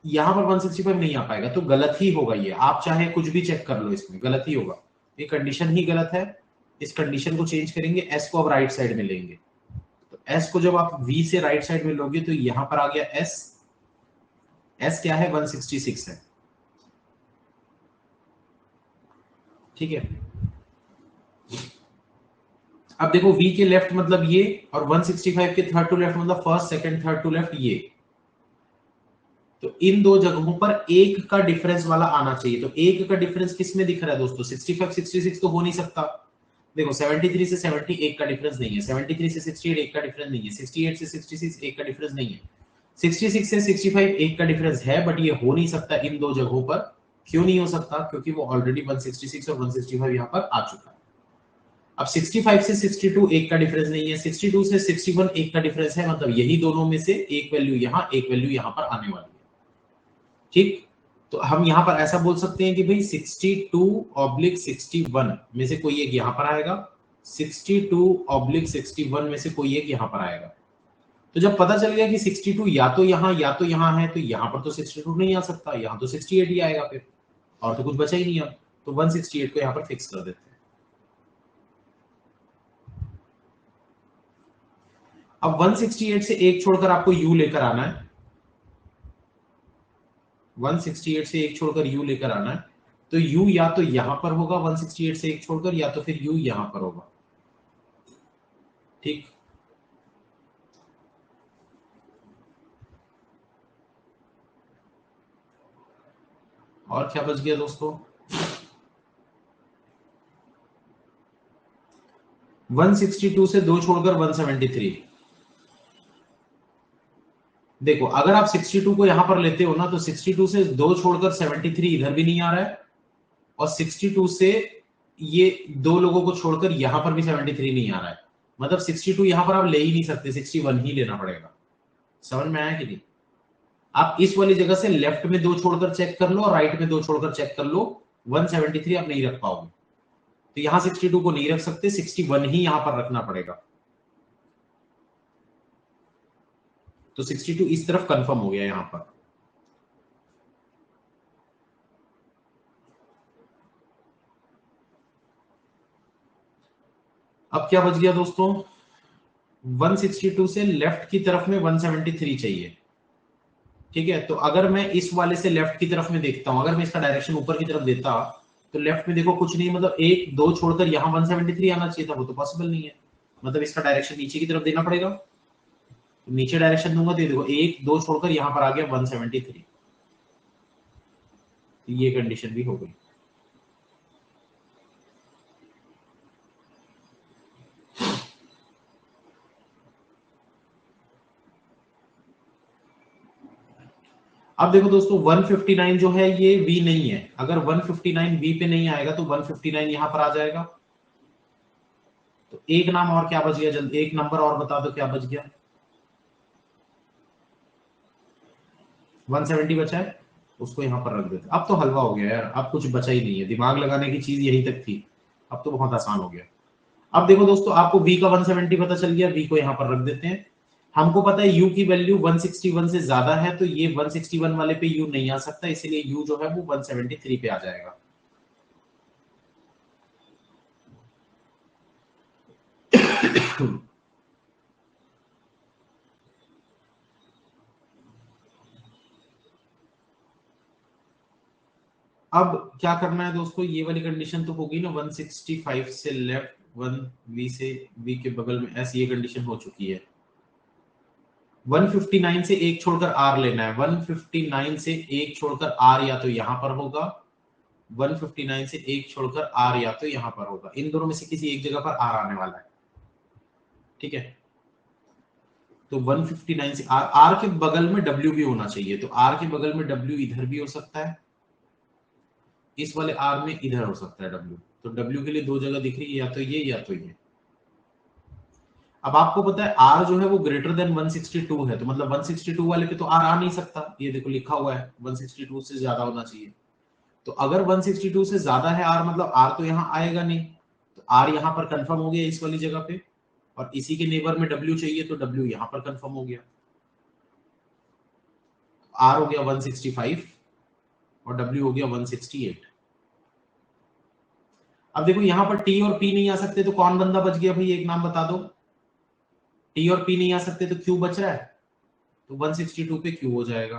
यहां पर 165 नहीं आ पाएगा, तो गलत ही होगा ये। आप चाहे कुछ भी चेक कर लो, इसमें गलत ही होगा, ये कंडीशन ही गलत है। इस कंडीशन को चेंज करेंगे, एस को अब राइट साइड में लेंगे। तो एस को जब आप वी से राइट साइड में लोगे तो यहां पर आ गया एस। एस क्या है? 166 है, ठीक है। अब देखो, V के लेफ्ट मतलब ये, और 165 के थर्ड टू लेफ्ट मतलब first, second, third to left ये। तो इन दो जगहों पर 1 का डिफरेंस वाला आना चाहिए। तो 1 का डिफरेंस किस में दिख रहा है दोस्तों? 65, 66 तो हो नहीं सकता। देखो 73 से 70 1 का डिफरेंस नहीं है, 73 से 68 1 का डिफरेंस नहीं है, 68 से 66 1 का डिफरेंस नहीं है, 66 से 65 1 का डिफरेंस है, बट ये हो नहीं सकता इन दो जगहों पर। क्यों नहीं हो सकता? क्योंकि वो ऑलरेडी 166 और 165 यहां पर आ चुका है। अब 65 से 62 1 का डिफरेंस नहीं है, 62 से 61 1 का डिफरेंस है, मतलब यही दोनों में से एक वैल्यू यहां, एक वैल्यू यहां पर आने वाली है, ठीक। तो हम यहां पर ऐसा बोल सकते हैं कि भाई 62/61 में से कोई एक यहां पर आएगा, 62/61 में से कोई एक यहां पर आएगा। तो जब पता चल गया कि 62 या तो यहां है, तो यहां पर तो 62 नहीं आ सकता, यहां तो 68 ही आएगा फिर, और तो कुछ बचा ही नहीं अब। तो 168 को यहां पर फिक्स कर देते हैं। अब 168 से एक छोड़कर आपको u लेकर आना है, 168 से एक छोड़कर u लेकर आना है। तो u या तो यहां पर होगा 168 से एक छोड़कर, या तो फिर u यहां पर होगा। ठीक, और क्या बच गया दोस्तों? 162 से दो छोड़कर 173। देखो अगर आप 62 को यहां पर लेते हो ना, तो 62 से दो छोड़कर 73 इधर भी नहीं आ रहा है, और 62 से ये दो लोगों को छोड़कर यहां पर भी 73 नहीं आ रहा है। मतलब 62 यहां पर आप ले ही नहीं सकते, 61 ही लेना पड़ेगा। समझ में आया कि नहीं? आप इस वाली जगह से लेफ्ट में दो छोड़कर चेक कर लो और राइट में दो छोड़कर चेक कर लो, 173 आप नहीं रख पाओगे। तो यहां 62 को नहीं रख सकते, 61 ही यहां पर रखना पड़ेगा। तो 62 इस तरफ कंफर्म हो गया यहां पर। अब क्या बच गया दोस्तों? 162 से लेफ्ट की तरफ में 173 चाहिए। ठीक है, तो अगर मैं इस वाले से लेफ्ट की तरफ में देखता हूं, अगर मैं इसका डायरेक्शन ऊपर की तरफ देता, तो लेफ्ट में देखो कुछ नहीं, मतलब एक दो छोड़कर यहां 173 आना चाहिए था, वो तो पॉसिबल नहीं है। मतलब इसका डायरेक्शन नीचे की तरफ देना पड़ेगा। तो नीचे डायरेक्शन दूंगा तो देखो एक दो छोड़कर यहां पर आ गया 173। तो ये कंडीशन भी हो गई। अब देखो दोस्तों 159 जो है ये V नहीं है। अगर 159 V पे नहीं आएगा तो 159 यहां पर आ जाएगा। तो एक नाम और क्या बच गया, जल्दी एक नंबर और बता दो क्या बच गया। 170 बचा है, उसको यहां पर रख देते। अब तो हलवा हो गया यार, अब कुछ बचा ही नहीं है, दिमाग लगाने की चीज यही तक थी। अब तो बहुत आसान हो गया। अब देखो दोस्तों आपको V का 170 पता चल गया, V को यहां पर रख देते हैं। हमको पता है U की वैल्यू 161 से ज्यादा है, तो ये 161 वाले पे U नहीं आ सकता, इसीलिए U जो है वो 173 पे आ जाएगा। अब क्या करना है दोस्तों, ये वाली कंडीशन तो होगी ना, 165 से लेफ्ट 1 V से V के बगल में S, ये कंडीशन हो चुकी है। 159 से एक छोड़कर R लेना है। 159 से एक छोड़कर R या तो यहां पर होगा, 159 से एक छोड़कर R या तो यहां पर होगा। इन दोनों में से किसी एक जगह पर R आने वाला है। ठीक है, तो 159 से R के बगल में W भी होना चाहिए, तो R के बगल में W इधर भी हो सकता है, इस वाले R में इधर हो सकता है W। तो W के लिए दो जगह दिख रही है, या तो ये या तो ये। अब आपको पता है R जो है वो ग्रेटर देन 162 है, तो मतलब 162 वाले पे तो R आ नहीं सकता, ये देखो लिखा हुआ है 162 से ज्यादा होना चाहिए। तो अगर 162 से ज्यादा है R, मतलब R तो यहाँ आएगा नहीं, तो R यहाँ पर कंफर्म हो गया इस वाली जगह पे, और इसी के नेबर में W चाहिए, तो W यहाँ पर कंफर्म हो गया। R हो गया 165 और W हो गया 168। अब देखो यहाँ पर T और P नहीं आ सकते, तो कौन बंदा बच गया भाई, एक नाम बता दो। T और P नहीं आ सकते तो Q बच रहा है, तो 162 पे Q हो जाएगा।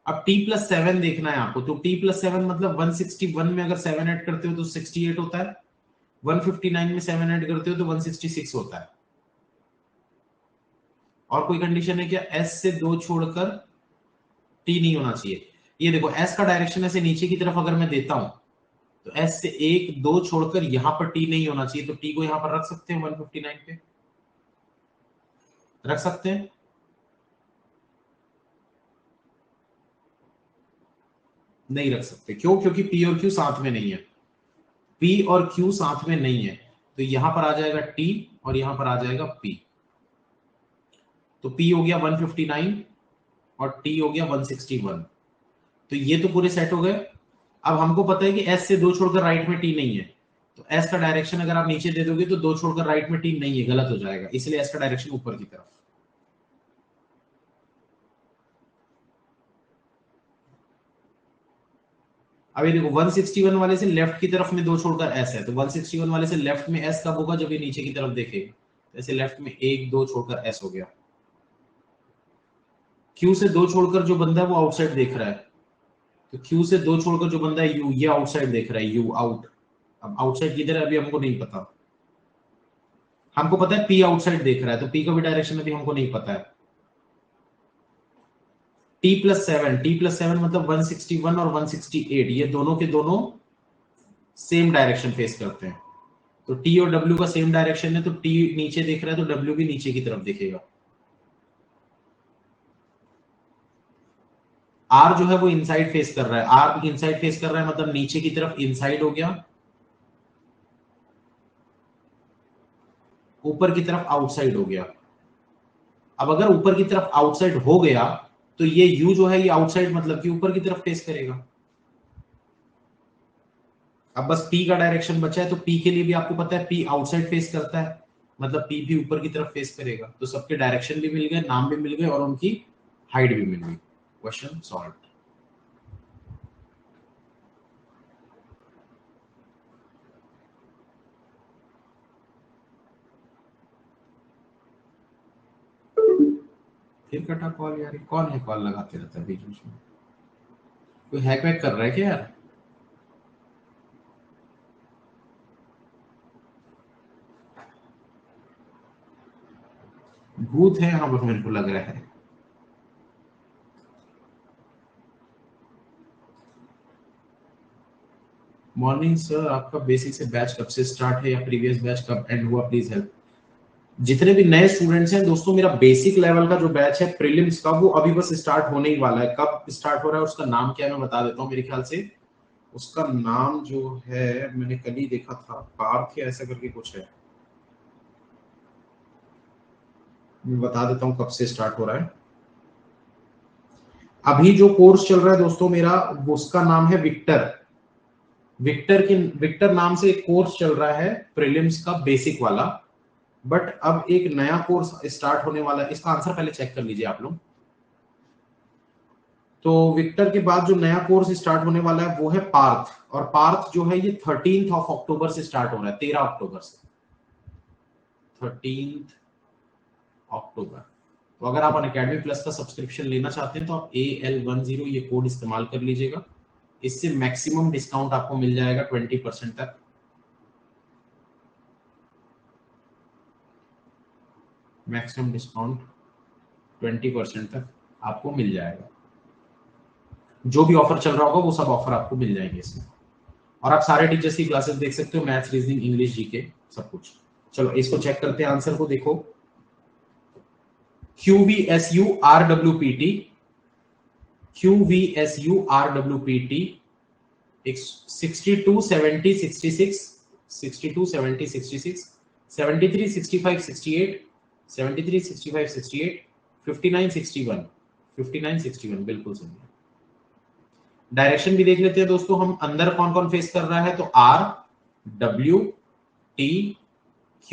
अब T+7 देखना है आपको, तो T+7 मतलब 161 में अगर 7 ऐड करते हो तो 68 होता है, 159 में 7 ऐड करते हो तो 166 होता है। और कोई कंडीशन है क्या? S से दो छोड़कर T नहीं होना चाहिए। ये देखो S का डायरेक्शन ऐसे नीचे की तरफ अगर मैं देता हूं, तो S से एक दो छोड़कर यहां पर T नहीं होना चाहिए, तो T को यहां पर रख सकते हैं 159 पे, रख सकते हैं। नहीं रख सकते, क्यों? क्योंकि P और Q साथ में नहीं है, P और Q साथ में नहीं है, तो यहां पर आ जाएगा T और यहां पर आ जाएगा P। तो P हो गया 159 और T हो गया 161। तो ये तो पूरे सेट हो गए। अब हमको पता है कि S से 2 छोड़कर राइट में T नहीं है, तो S का डायरेक्शन अगर आप नीचे दे दोगे तो 2 छोड़कर राइट में T नहीं है, गलत हो जाएगा, इसलिए S का डायरेक्शन ऊपर की तरफ। अभी देखो 161 वाले से लेफ्ट की तरफ में 2 छोड़कर S है, तो 161 वाले से लेफ्ट में S कब होगा, जब ये नीचे की तरफ देखेगा। ऐसे लेफ्ट में 1 2 छोड़कर S हो गया। Q से 2 छोड़कर जो बंदा है वो आउटसाइड देख रहा है, तो Q से 2 छोड़कर जो बंदा है U, ये आउटसाइड देख रहा है, U आउट। अब आउटसाइड किधर है अभी हमको नहीं पता, हमको पता है P आउटसाइड देख रहा है, तो P का भी डायरेक्शन अभी हमको नहीं पता है। T+7 मतलब 161 और 168, ये दोनों के दोनों सेम डायरेक्शन फेस करते हैं, तो T और W का सेम डायरेक्शन है, तो T नीचे देख रहा है तो W भी नीचे की तरफ दिखेगा। R जो है वो इनसाइड फेस कर रहा है, R इनसाइड फेस कर रहा है मतलब नीचे की तरफ इनसाइड हो गया, ऊपर की तरफ आउटसाइड हो गया। अब अगर ऊपर की तरफ आउटसाइड हो गया तो ये U जो है ये आउटसाइड मतलब कि ऊपर की तरफ फेस करेगा। अब बस P का डायरेक्शन बचा है, तो P के लिए भी आपको पता है P आउटसाइड फेस करता है, मतलब P भी ऊपर की तरफ फेस करेगा। तो सबके डायरेक्शन भी मिल गए, नाम भी मिल गए और उनकी हाइट भी मिल गई। Question solve. फिर कटा कॉल यार, कौन है कॉल लगाते रहता है बीच बीच में, कोई हैक वैक कर रहा है क्या यार? भूत है यहाँ पर मेरे को लग रहा है। मॉर्निंग सर, आपका बेसिक से बैच कब से स्टार्ट है या प्रीवियस बैच कब एंड हुआ, प्लीज हेल्प। जितने भी नए स्टूडेंट्स हैं दोस्तों, मेरा बेसिक लेवल का जो बैच है प्रीलिम्स का, वो अभी बस स्टार्ट होने ही वाला है। कब स्टार्ट हो रहा है उसका नाम क्या है मैं बता देता हूँ। मेरे ख्याल से उसका नाम जो है, मैंने कल ही देखा था, पार्थ या ऐसा करके कुछ है, मैं बता देता हूँ कब से स्टार्ट हो रहा है। अभी जो कोर्स चल रहा है दोस्तों मेरा, उसका नाम है विक्टर। विक्टर नाम से एक कोर्स चल रहा है प्रीलिम्स का बेसिक वाला, बट अब एक नया कोर्स स्टार्ट होने वाला है। इसका आंसर पहले चेक कर लीजिए आप लोग। तो विक्टर के बाद जो नया कोर्स स्टार्ट होने वाला है वो है पार्थ, और पार्थ जो है ये 13 अक्टूबर से स्टार्ट हो रहा है, 13 अक्टूबर से, 13 अक्टूबर। तो अगर आप अनअकैडमी प्लस का सब्सक्रिप्शन लेना चाहते हैं तो आप AL10 ये कोड इस्तेमाल कर लीजिएगा, इससे मैक्सिमम डिस्काउंट आपको मिल जाएगा 20% तक। मैक्सिमम डिस्काउंट 20% तक आपको मिल जाएगा। जो भी ऑफर चल रहा होगा वो सब ऑफर आपको मिल जाएंगे इसमें, और आप सारे टीचर्स की क्लासेस देख सकते हो, मैथ्स, रीजनिंग, इंग्लिश, जीके, सब कुछ। चलो इसको चेक करते हैं, आंसर को देखो। QVSURWPT, QVSURWPT 62 70 66 62 70 66 73 65 68 73 65 68 59 61 59 61 बिल्कुल सही है। डायरेक्शन भी देख लेते हैं दोस्तों हम, अंदर कौन कौन फेस कर रहा है, तो R W T Q,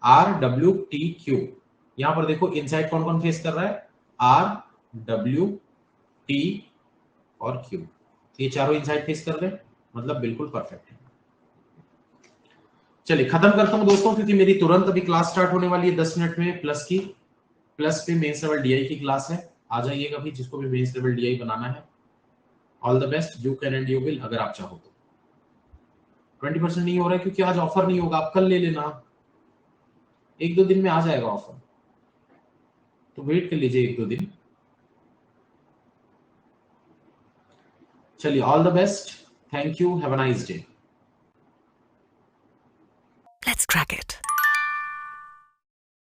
R W T Q। यहां पर देखो इनसाइड कौन कौन फेस कर रहा है, R W T और Q, ये चारों इनसाइड फेस कर रहे हैं, मतलब बिल्कुल परफेक्ट है। चलिए खत्म करता हूं दोस्तों, क्योंकि मेरी तुरंत अभी क्लास स्टार्ट होने वाली है 10 मिनट में, प्लस की, प्लस पे मेंस लेवल डीआई की क्लास है। आ जाइएगा भी जिसको भी मेंस लेवल डीआई बनाना है। All the best, you can and you will, अगर आप चाहो तो। 20% नहीं हो रहा है क्योंकि आज ऑफर नहीं होगा, आप कल ले लेना, 1-2 दिन में आ जाएगा ऑफर, तो वेट कर लीजिए 1-2 दिन। चलिए all the best, thank you, have a nice day. Let's crack it.